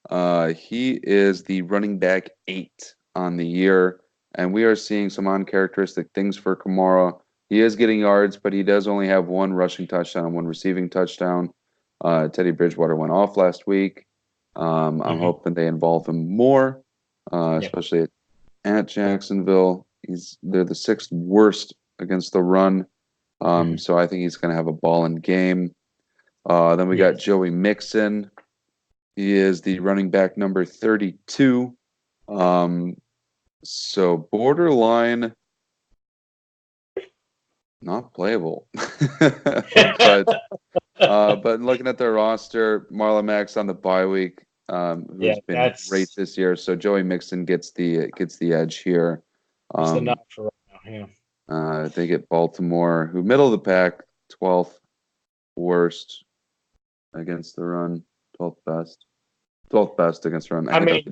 He is the running back 8 on the year, and we are seeing some uncharacteristic things for Kamara. He is getting yards, but he does only have 1 rushing touchdown and 1 receiving touchdown. Teddy Bridgewater went off last week. I'm hoping they involve him more, especially at Jacksonville. They're the 6th worst against the run. So I think he's going to have a ball in game. Then we got Joey Mixon. He is the running back number 32. So borderline not playable. But looking at their roster, Marlon Mack's on the bye week, who's been great this year. So Joey Mixon gets the edge here. That's the nut for right now. Yeah. They get Baltimore, who middle of the pack, 12th worst against the run, 12th best against the run. I mean,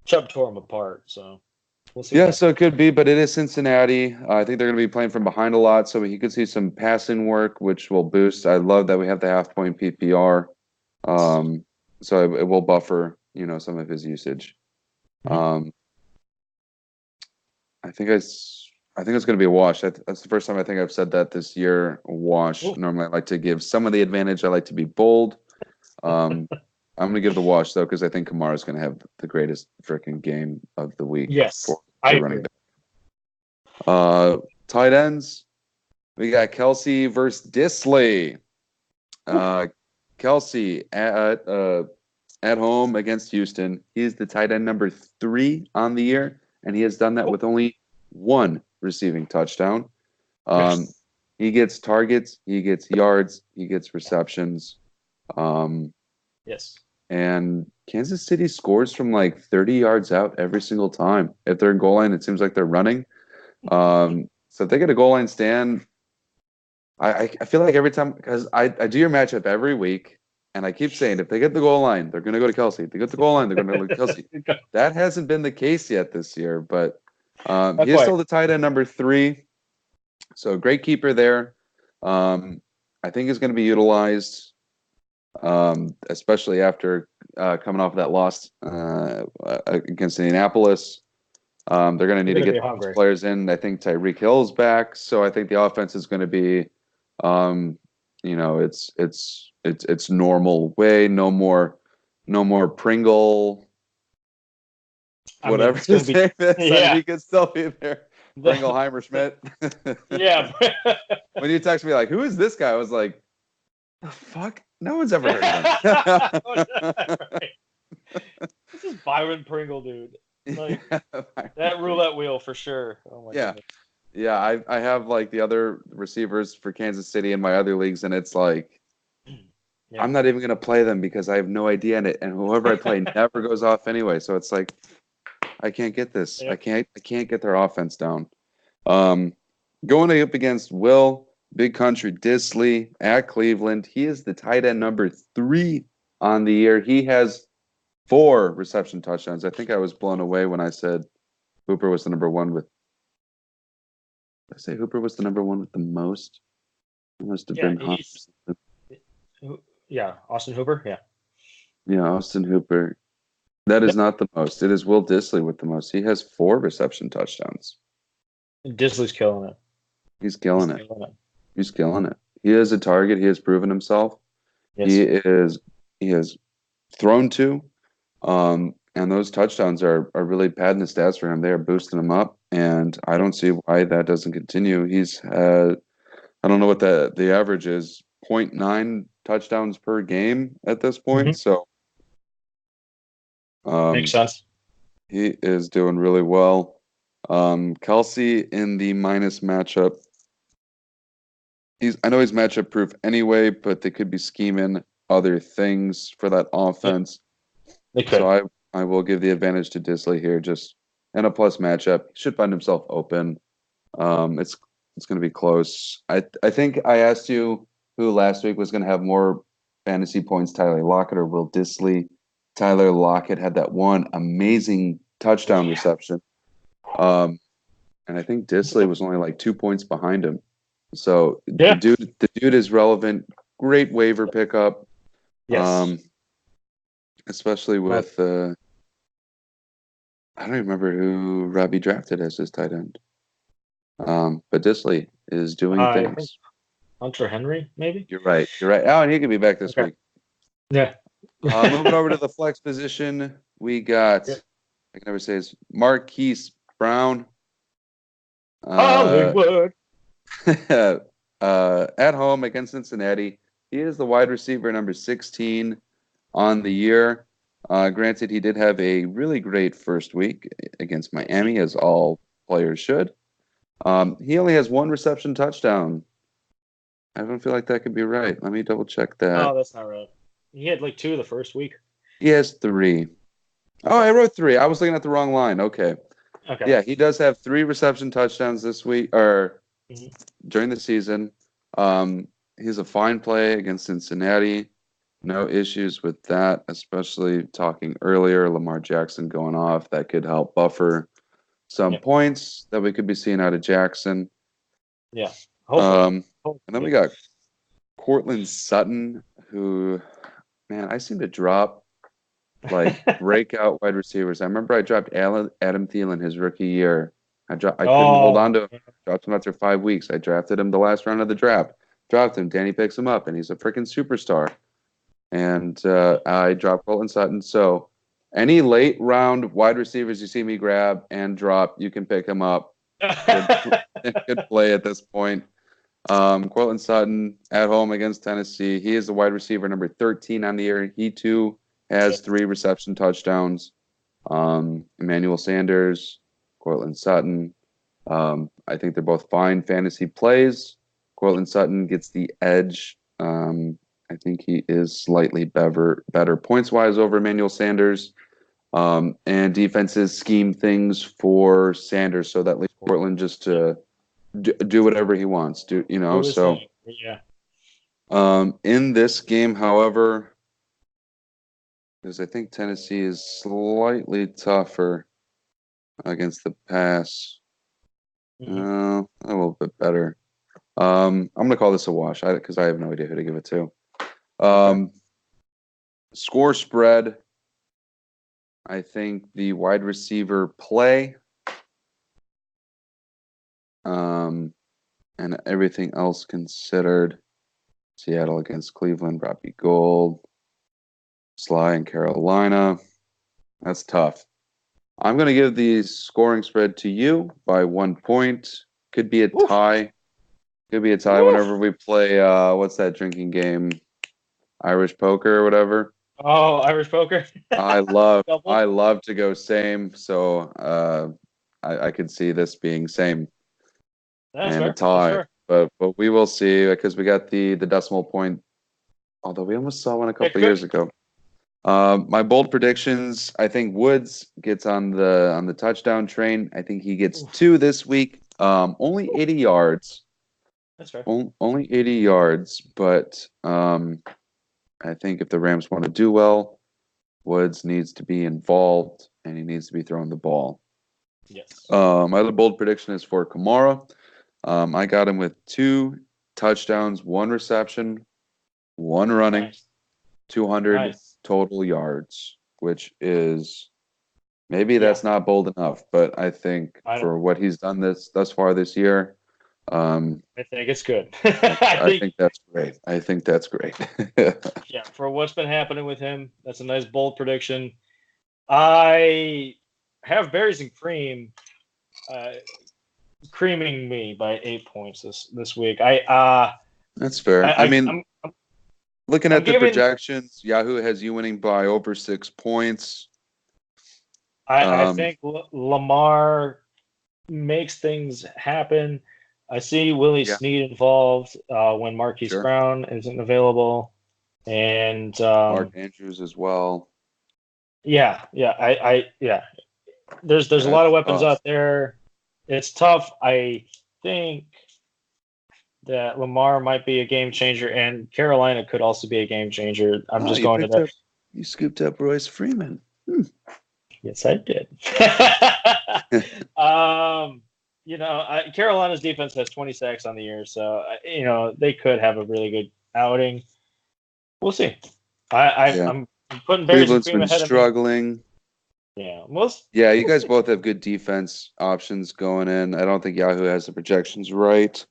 Chubb tore them apart, so we'll see. Yeah, so it could be, but it is Cincinnati. I think they're going to be playing from behind a lot, so he could see some passing work, which will boost. I love that we have the half-point PPR, so it will buffer, some of his usage. Mm-hmm. I think it's going to be a wash. That's the first time I think I've said that this year. A wash. Ooh. Normally, I like to give some of the advantage. I like to be bold. I'm going to give the wash, though, because I think Kamara's going to have the greatest freaking game of the week. Yes, for running back. Tight ends, we got Kelsey versus Disley. Kelsey at home against Houston. He is the tight end number 3 on the year, and he has done that with only 1 receiving touchdown. He gets targets, he gets yards, he gets receptions. Yes. And Kansas City scores from like 30 yards out every single time. If they're in goal line, it seems like they're running. So if they get a goal line stand, I feel like every time, because I do your matchup every week, and I keep saying if they get the goal line, they're going to go to Kelsey. If they get the goal line, they're going to go to Kelsey. That hasn't been the case yet this year, but he is still the tight end number 3. So great keeper there. I think he's going to be utilized. Especially after coming off of that loss against Indianapolis. They're going to need to get players in. I think Tyreek Hill's back, so I think the offense is going to be, it's normal way. No more Pringle. Whatever his name is, he could still be there. Pringleheimer Schmidt. Yeah. When you text me like, "Who is this guy?" I was like, "The fuck." No one's ever heard of him. Right. This is Byron Pringle, dude. Like, that roulette wheel for sure. Oh my goodness. Yeah. I have like the other receivers for Kansas City in my other leagues, and it's like I'm not even gonna play them because I have no idea in it, and whoever I play never goes off anyway. So it's like I can't get this. Yep. I can't get their offense down. Going up against Will. Big Country Disley at Cleveland. He is the tight end number 3 on the year. He has 4 reception touchdowns. I think I was blown away when I said Hooper was the number 1 with. Did I say Hooper was the number 1 with the most? It must have been Austin Hooper. Yeah, Austin Hooper. That is not the most. It is Will Disley with the most. He has 4 reception touchdowns. Disley's killing it. He's killing it. He's killing it. He is a target. He has proven himself. Yes. He has thrown to, and those touchdowns are really padding the stats for him. They are boosting him up, and I don't see why that doesn't continue. He's had, I don't know what the average is, 0.9 touchdowns per game at this point. So makes sense. He is doing really well. Kelsey in the minus matchup. I know he's matchup proof anyway, but they could be scheming other things for that offense. They could. So I will give the advantage to Disley here, just in a plus matchup. He should find himself open. It's going to be close. I think I asked you who last week was going to have more fantasy points, Tyler Lockett or Will Disley. Tyler Lockett had that one amazing touchdown reception. And I think Disley was only like 2 points behind him. So the dude is relevant. Great waiver pickup. Yes. Especially with I don't remember who Robbie drafted as his tight end. But Disley is doing things. Hunter Henry, maybe? You're right. Oh, and he could be back this week. Yeah. Moving over to the flex position, we got I can never say his Marquise Brown. Hollywood. At home against Cincinnati. He is the wide receiver number 16 on the year. Granted, he did have a really great first week against Miami, as all players should. He only has one reception touchdown. I don't feel like that could be right. Let me double check that. Oh, that's not right. He had like 2 the first week. He has 3. Oh, I wrote 3. I was looking at the wrong line. Okay. Yeah, he does have 3 reception touchdowns this week or during the season. He's a fine play against Cincinnati. No issues with that, especially talking earlier, Lamar Jackson going off. That could help buffer some points that we could be seeing out of Jackson. Yeah. And then we got Cortland Sutton, who, man, I seem to drop like breakout wide receivers. I remember I dropped Adam Thielen his rookie year. I couldn't hold on to him. Dropped him after 5 weeks. I drafted him the last round of the draft. Dropped him. Danny picks him up, and he's a freaking superstar. And I dropped Cortland Sutton. So any late round wide receivers you see me grab and drop, you can pick him up. Good play at this point. Cortland Sutton at home against Tennessee. He is the wide receiver number 13 on the year. He too has 3 reception touchdowns. Emmanuel Sanders, Cortland Sutton. I think they're both fine fantasy plays. Cortland Sutton gets the edge. I think he is slightly better points-wise over Emmanuel Sanders. And defenses scheme things for Sanders so that leaves Cortland just to do whatever he wants. In this game, however, because I think Tennessee is slightly tougher against the pass. A little bit better. I'm going to call this a wash because I have no idea who to give it to. Score spread. I think the wide receiver play and everything else considered. Seattle against Cleveland, Robbie Gould, Sly in Carolina. That's tough. I'm going to give the scoring spread to you by 1 point. Could be a tie. Could be a tie whenever we play, what's that drinking game? Irish poker or whatever. Oh, Irish poker. I love to go same. So I could see this being same. That's and fair. a tie. But we will see because we got the decimal point. Although we almost saw one a couple years ago. My bold predictions, I think Woods gets on the touchdown train. I think he gets 2 this week. Only 80 yards. That's fair. Only 80 yards, but I think if the Rams want to do well, Woods needs to be involved and he needs to be throwing the ball. Yes. My other bold prediction is for Kamara. I got him with 2 touchdowns, 1 reception, 1 running, 200 total yards, which is maybe that's not bold enough, but I think for what he's done thus far this year, I think it's good. I think that's great. I think that's great. Yeah, for what's been happening with him, that's a nice bold prediction. I have berries and cream creaming me by 8 points this week. That's fair. I'm looking at the projections, Yahoo has you winning by over 6 points. I think Lamar makes things happen. I see Willie Snead involved when Marquise Brown isn't available, and Mark Andrews as well. Yeah. There's a lot of weapons out there. It's tough. I think that Lamar might be a game changer, and Carolina could also be a game changer. I'm just going to that. You scooped up Royce Freeman. Yes, I did. Carolina's defense has 20 sacks on the year, so they could have a really good outing. We'll see. I'm putting berries and cream ahead of struggling. Yeah, you guys both have good defense options going in. I don't think Yahoo has the projections right.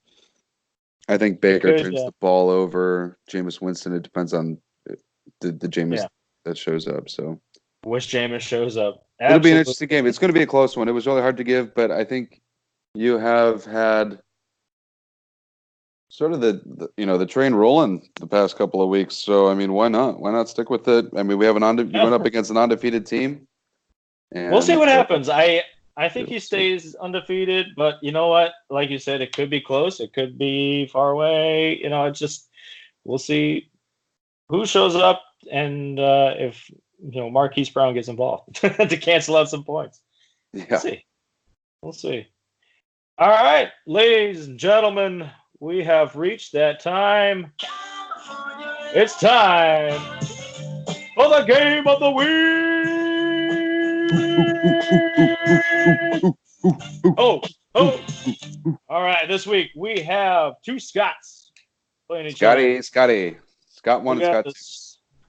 I think Baker turns the ball over. Jameis Winston. It depends on the Jameis that shows up. So wish Jameis shows up. Absolutely. It'll be an interesting game. It's going to be a close one. It was really hard to give, but I think you have had sort of the train rolling the past couple of weeks. So I mean, why not? Why not stick with it? I mean, we have you went up against an undefeated team. And we'll see what happens. I think he stays undefeated, but you know what? Like you said, it could be close. It could be far away. You know, it's just we'll see who shows up and if Marquise Brown gets involved to cancel out some points. Yeah. We'll see. All right, ladies and gentlemen, we have reached that time. It's time for the game of the week. Oh. All right, this week we have two Scotts playing each other. Scott 1 and Scott 2.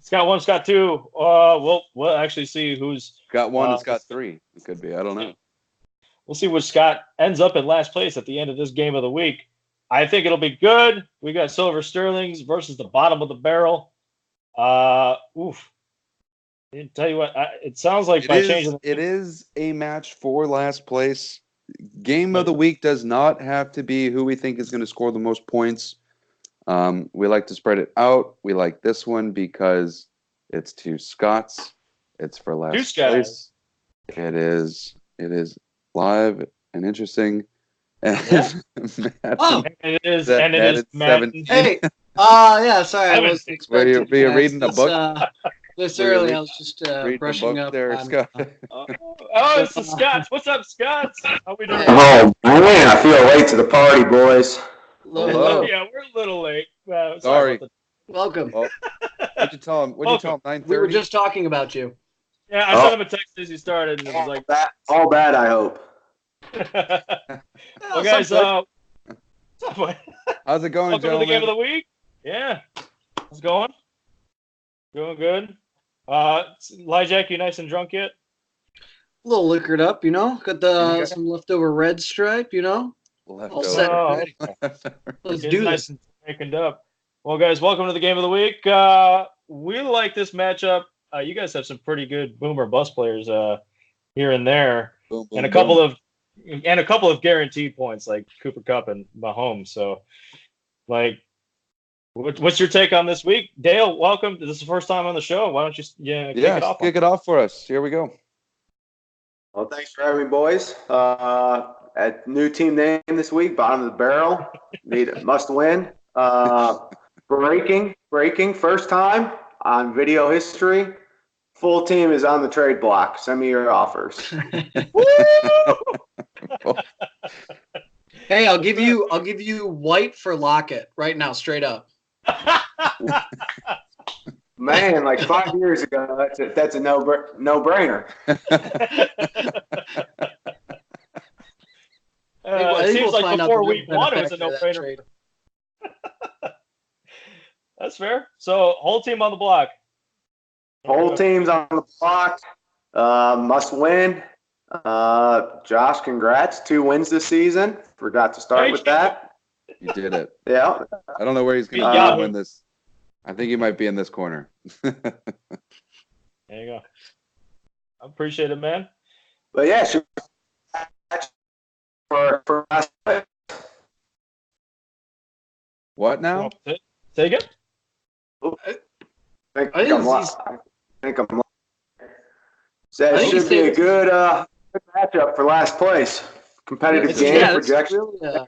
Scott 1, Scott 2. We'll actually see who's Scott 1 and Scott 3. It could be. I don't know. We'll see which Scott ends up in last place at the end of this game of the week. I think it'll be good. We got Silver Sterlings versus the bottom of the barrel. Oof. I tell you what, it sounds like it is a match for last place. Game of the week does not have to be who we think is going to score the most points. We like to spread it out. We like this one because it's two Scots. It's for last place. It is live and interesting. And it is Matt. Hey, yeah, sorry. Were you reading a book? This early, I was just brushing up. There, Scott. It's the Scots. What's up, Scots? How we doing? Oh man, I feel late to the party, boys. Hello. Yeah, we're a little late. Sorry. Welcome. Oh, what'd you tell him? 9:30? We were just talking about you. Yeah, I sent him a text as you started, and it was like all bad. I hope. Well, guys, how's it going, welcome gentlemen? to the game of the week. Yeah, how's it going? Doing good. Lyjack, you nice and drunk yet? A little liquored up, Got some leftover red stripe, All set. Let's do nice this. and shaken up. Well, guys, welcome to the game of the week. We like this matchup. You guys have some pretty good boomer bust players here and there, Boom, and a couple of guaranteed points like Cooper Kupp and Mahomes. So, what's your take on this week, Dale? Welcome. This is the first time on the show. Why don't you kick it off for us? Here we go. Well, thanks for having me, boys. At new team name this week, bottom of the barrel. Need a must win. Breaking first time on video history. Full team is on the trade block. Send me your offers. Hey, I'll give you White for Lockett right now, straight up. Man, like 5 years ago, that's a no-brainer. It seems like before week one, it was a no-brainer. That's fair. So, whole team on the block. Whole team's on the block. Must win. Josh, congrats. 2 wins this season. Forgot to start with that. You did it. Yeah. I don't know where he's going to win this. I think he might be in this corner. There you go. I appreciate it, man. But yeah, for last place. What now? Say again? I think I'm So it should be a good matchup for last place. Competitive game projection. Really,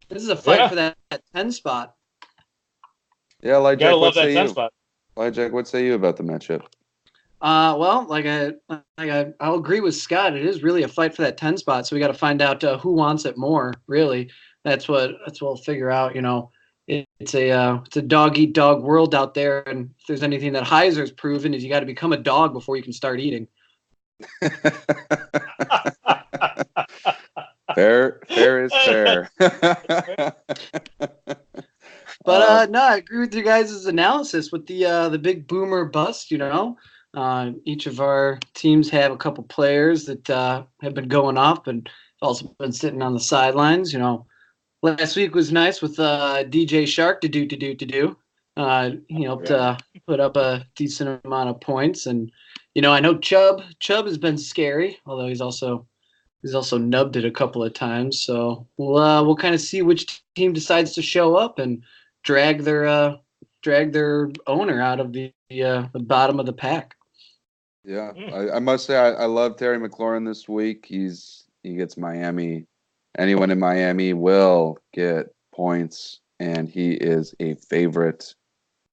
this is a fight for that 10 spot. Yeah, Lyjack, gotta love that 10 spot. Lyjack, what say you about the matchup? Well, I'll agree with Scott. It is really a fight for that 10 spot. So we got to find out who wants it more. Really, that's what we'll figure out. It's a dog eat dog world out there, and if there's anything that Heiser's proven is you got to become a dog before you can start eating. Fair is fair. But no, I agree with you guys' analysis with the big boomer bust. Each of our teams have a couple players that have been going up and also been sitting on the sidelines. Last week was nice with DJ Shark to do. He helped put up a decent amount of points, and I know Chubb has been scary, although he's also He's also nubbed it a couple of times. So we'll kind of see which team decides to show up and drag their owner out of the bottom of the pack. Yeah, I must say I love Terry McLaurin this week. He gets Miami. Anyone in Miami will get points, and he is a favorite.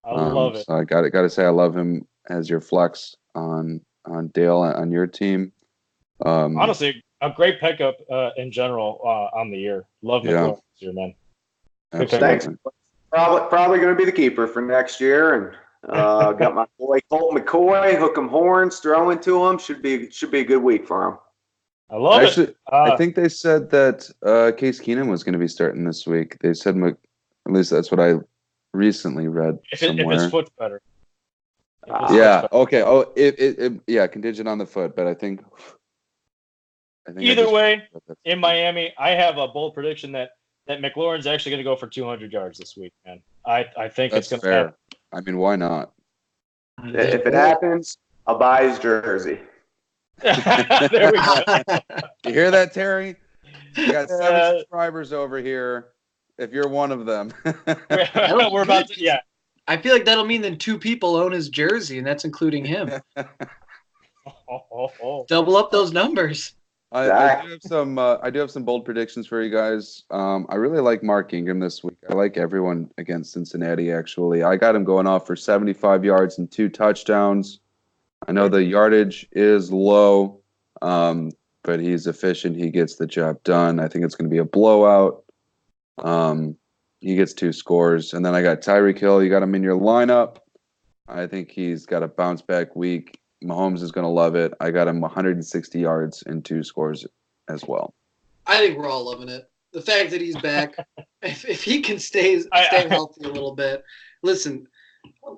I love it. So I got to say I love him as your flex on Dale on your team. Honestly, a great pickup in general on the year. Love McLaurin this year, man. Absolutely. Thanks. Probably going to be the keeper for next year, and got my boy Colt McCoy, hook 'em horns, throwing to him. Should be a good week for him. I love it. I think they said that Case Keenum was going to be starting this week. They said, at least that's what I recently read somewhere. If his foot's better. Okay. Oh, yeah, contingent on the foot, but I think either way, in Miami, I have a bold prediction that McLaurin's actually going to go for 200 yards this week, man. I think that's it's going to fair. happen. I mean, why not? If it happens, I'll buy his jersey. There we go. You hear that, Terry? You got 7 subscribers over here. If you're one of them, we're about to. Yeah. I feel like that'll mean that 2 people own his jersey, and that's including him. Double up those numbers. I do have some bold predictions for you guys. I really like Mark Ingram this week. I like everyone against Cincinnati, actually. I got him going off for 75 yards and 2 touchdowns. I know the yardage is low, but he's efficient. He gets the job done. I think it's going to be a blowout. He gets 2 scores. And then I got Tyreek Hill. You got him in your lineup. I think he's got a bounce-back week. Mahomes is going to love it. I got him 160 yards and 2 scores as well. I think we're all loving it. The fact that he's back, if he can stay healthy a little bit. Listen,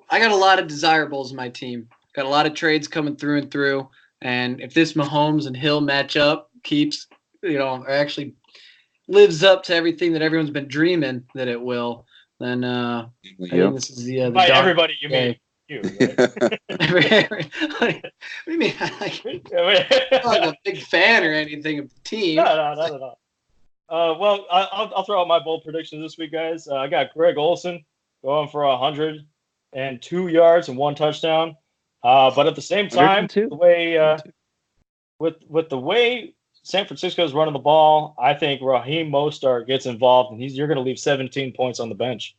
I got a lot of desirables in my team. Got a lot of trades coming through and through. And if this Mahomes and Hill matchup keeps, or actually lives up to everything that everyone's been dreaming that it will, then I think this is the by everybody you mean. You, right? What do you mean? I'm not like a big fan or anything of the team. No, not at all. Well, I'll throw out my bold predictions this week, guys. I got Greg Olsen going for 102 yards and 1 touchdown. But at the same time, the way with the way San Francisco is running the ball, I think Raheem Mostert gets involved, and you're going to leave 17 points on the bench.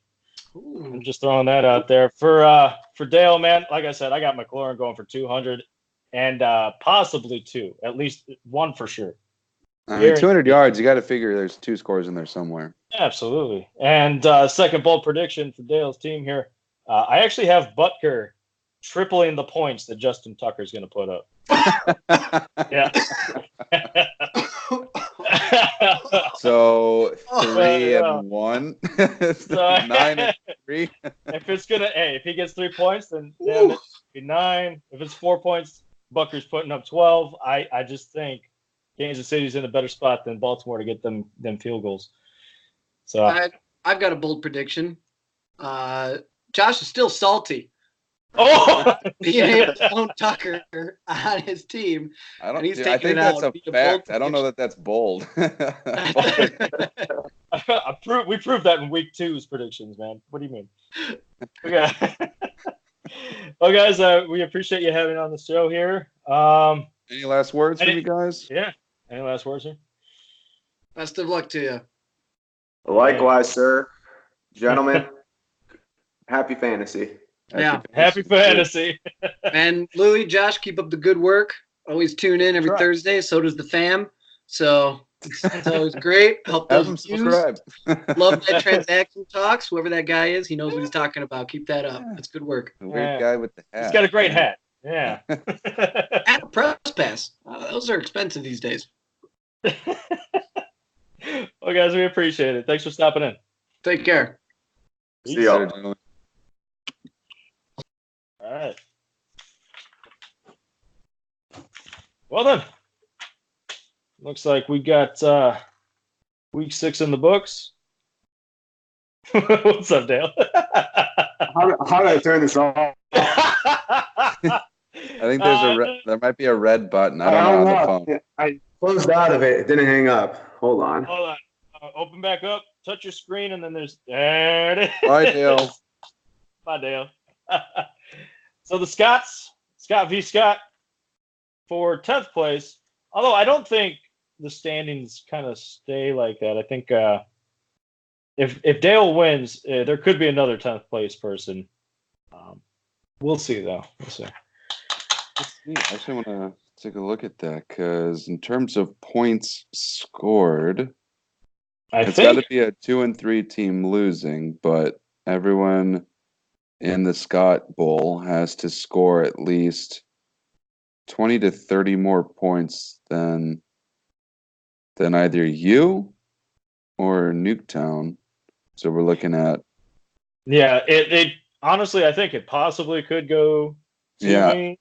Ooh. I'm just throwing that out there for Dale, man. Like I said, I got McLaurin going for 200 and possibly 2, at least 1 for sure. 200 yards, you got to figure there's 2 scores in there somewhere. Absolutely. And second bold prediction for Dale's team here. I actually have Butker tripling the points that Justin Tucker is going to put up. Yeah. So 3-1. 9-3. If he gets 3 points, then it'd be 9. If it's 4 points, Butker's putting up 12. I just think Kansas City's in a better spot than Baltimore to get them field goals. So I've got a bold prediction. Josh is still salty. Oh, being able to own Tucker on his team. I think that's a fact. I don't know that that's bold. We proved that in week 2's predictions, man. What do you mean? Okay. Well, guys, we appreciate you having on the show here. Any last words from you guys? Yeah. Any last words here? Best of luck to you. Likewise, sir. Gentlemen, happy fantasy. Happy fantasy. And Louie, Josh, keep up the good work. Always tune in every Thursday. So does the fam. So it's always great. Help those subscribe. Love that transaction talks. Whoever that guy is, he knows what he's talking about. Keep that up. That's good work. The weird guy with the hat. He's got a great hat. Yeah. And a press pass. Those are expensive these days. Well, guys, we appreciate it. Thanks for stopping in. Take care. See y'all. All right. Well then, looks like we got week 6 in the books. What's up, Dale? How do I turn this on? I think there might be a red button. I don't know on the phone. Closed out of it. It didn't hang up. Hold on. Hold on. Open back up. Touch your screen, and then there it is. Bye, Dale. Bye, Dale. So the Scott v. Scott for 10th place. Although I don't think the standings kind of stay like that. I think if Dale wins, there could be another 10th place person. We'll see, though. We'll see. I actually want to take a look at that because in terms of points scored, it's got to be a 2 and 3 team losing, but everyone in the Scott Bowl has to score at least 20 to 30 more points than either you or Nuketown. So we're looking at it honestly, I think it possibly could go to me.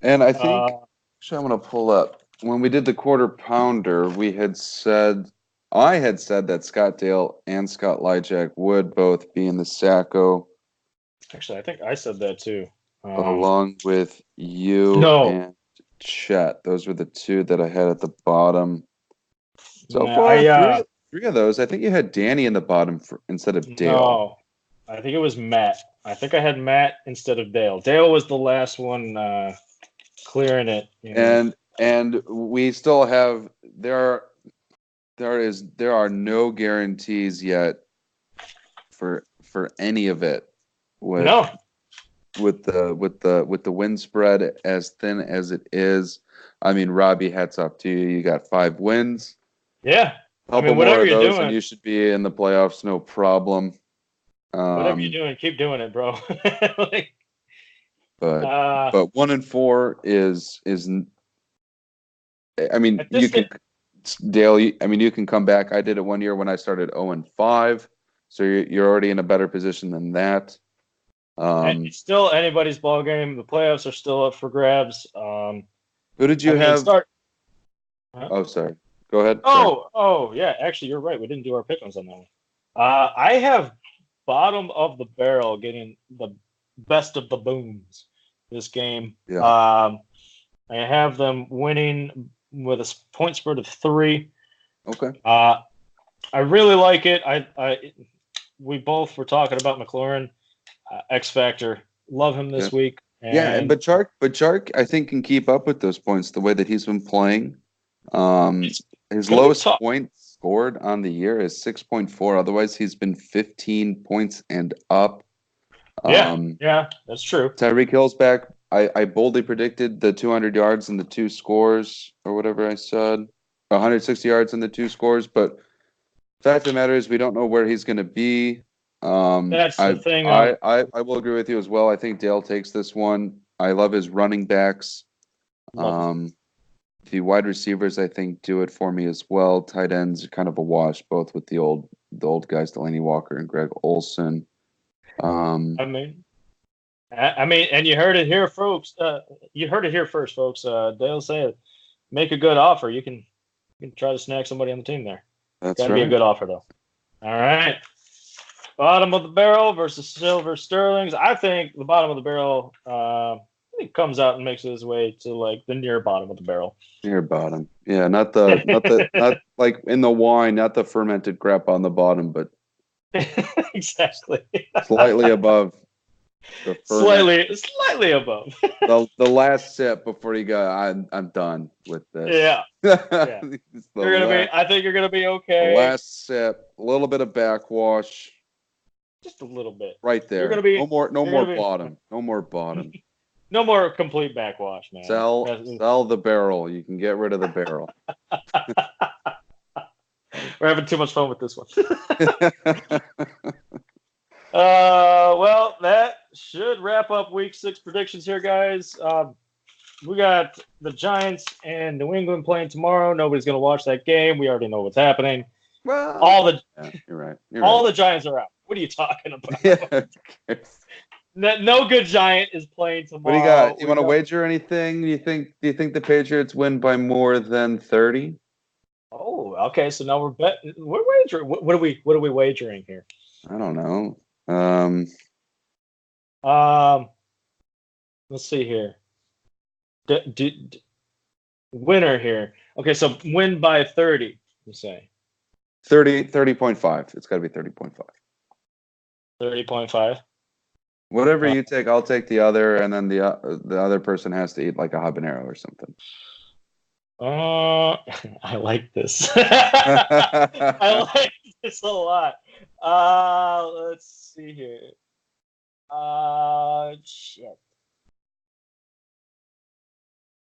And I think actually I'm gonna pull up when we did the quarter pounder, I had said that Scott Dale and Scott Lyjack would both be in the Sacco. Actually, I think I said that too. Along with you and Chet. Those were the two that I had at the bottom. So far, three of those. I think you had Danny in the bottom instead of Dale. No, I think it was Matt. I think I had Matt instead of Dale. Dale was the last one clearing it. And we still have there are no guarantees yet for any of it. With the win spread as thin as it is. I mean, Robbie, hats off to you. You got 5 wins. Yeah. Couple more of those and you should be in the playoffs, no problem. Whatever you're doing, keep doing it, bro. But 1 and 4 is I mean, you can Dale, you can come back. I did it one year when I started 0 and 5. So you're already in a better position than that. And it's still anybody's ball game. The playoffs are still up for grabs. Who did you have? Huh? Oh, sorry. Go ahead. Oh, yeah. Actually, you're right. We didn't do our Pickems on that one. I have bottom of the barrel getting the best of the booms this game. Yeah. I have them winning with a point spread of 3. Okay. I really like it. We both were talking about McLaurin. X Factor, love him this week. But Chark, I think can keep up with those points the way that he's been playing. His lowest point scored on the year is 6.4. Otherwise, he's been 15 points and up. Yeah, that's true. Tyreek Hill's back. I boldly predicted the 200 yards and the 2 scores or whatever I said, 160 yards and the 2 scores. But the fact of the matter is, we don't know where he's going to be. That's the thing. I will agree with you as well. I think Dale takes this one. I love his running backs. The wide receivers, I think, do it for me as well. Tight ends are kind of a wash, both with the old guys, Delaney Walker and Greg Olson. I mean, and you heard it here, folks. You heard it here first, folks. Dale said, make a good offer. You can try to snag somebody on the team there. That's Gotta be a good offer, though. All right. Bottom of the barrel versus Silver Sterlings. I think the bottom of the barrel comes out and makes his way to like the near bottom of the barrel. Near bottom. Yeah, not like in the wine, not the fermented crap on the bottom, but exactly. Slightly above. Slightly above. the last sip before you go, I'm done with this. Yeah. I think you're gonna be okay. The last sip, a little bit of backwash. Just a little bit. Right there. No more bottom. No more bottom. No more complete backwash, man. Sell the barrel. You can get rid of the barrel. We're having too much fun with this one. Well, that should wrap up week 6 predictions here, guys. We got the Giants and New England playing tomorrow. Nobody's going to watch that game. We already know what's happening. Well, you're right. The Giants are out. What are you talking about? No good Giant is playing tomorrow. What do you got? You want to wager anything? Do you think the Patriots win by more than 30? Oh, okay. So now we're wagering. What are we wagering here? I don't know. Let's see here. winner here. Okay, so win by 30, you say. 30.5. It's got to be 30.5. 30.5. Whatever you take, I'll take the other, and then the other person has to eat like a habanero or something. I like this. I like this a lot. Let's see here. Shit.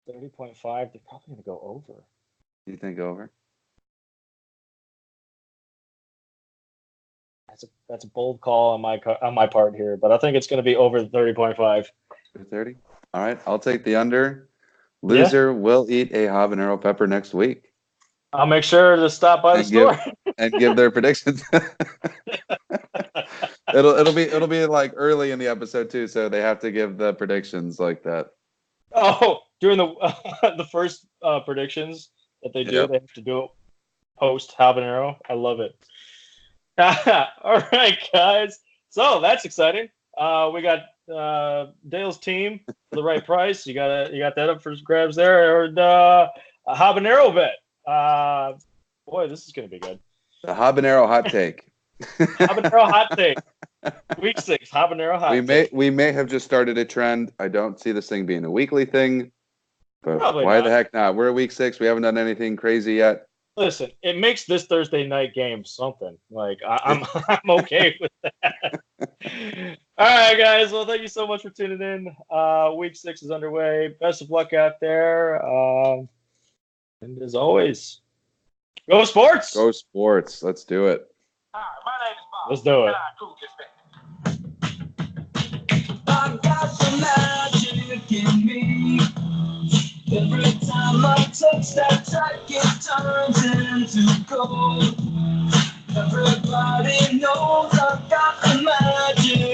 30.5. They're probably gonna go over. You think over? That's a bold call on my part here, but I think it's gonna be over 30.5. 30. All right, I'll take the under. Loser will eat a habanero pepper next week. I'll make sure to stop by the store and give their predictions. it'll be like early in the episode too, so they have to give the predictions like that. Oh, during the first predictions that they do, Yep. they have to do it post habanero. I love it. All right, guys. So that's exciting. We got Dale's team for the right price. You got that up for grabs there, or a habanero bet. Boy, this is gonna be good. The Habanero Hot Take. Habanero Hot Take. Week 6, Habanero Hot Take. We may have just started a trend. I don't see this thing being a weekly thing, but Probably why not. the heck not? We're at week 6. We haven't done anything crazy yet. Listen, it makes this Thursday night game something. Like I'm okay with that. All right, guys. Well, thank you so much for tuning in. Week 6 is underway. Best of luck out there. And as always, go sports. Go sports. Let's do it. Hi, my name is Bob. Let's do it. I got some magic in me. Every time I touch that track, it turns into gold. Everybody knows I've got the magic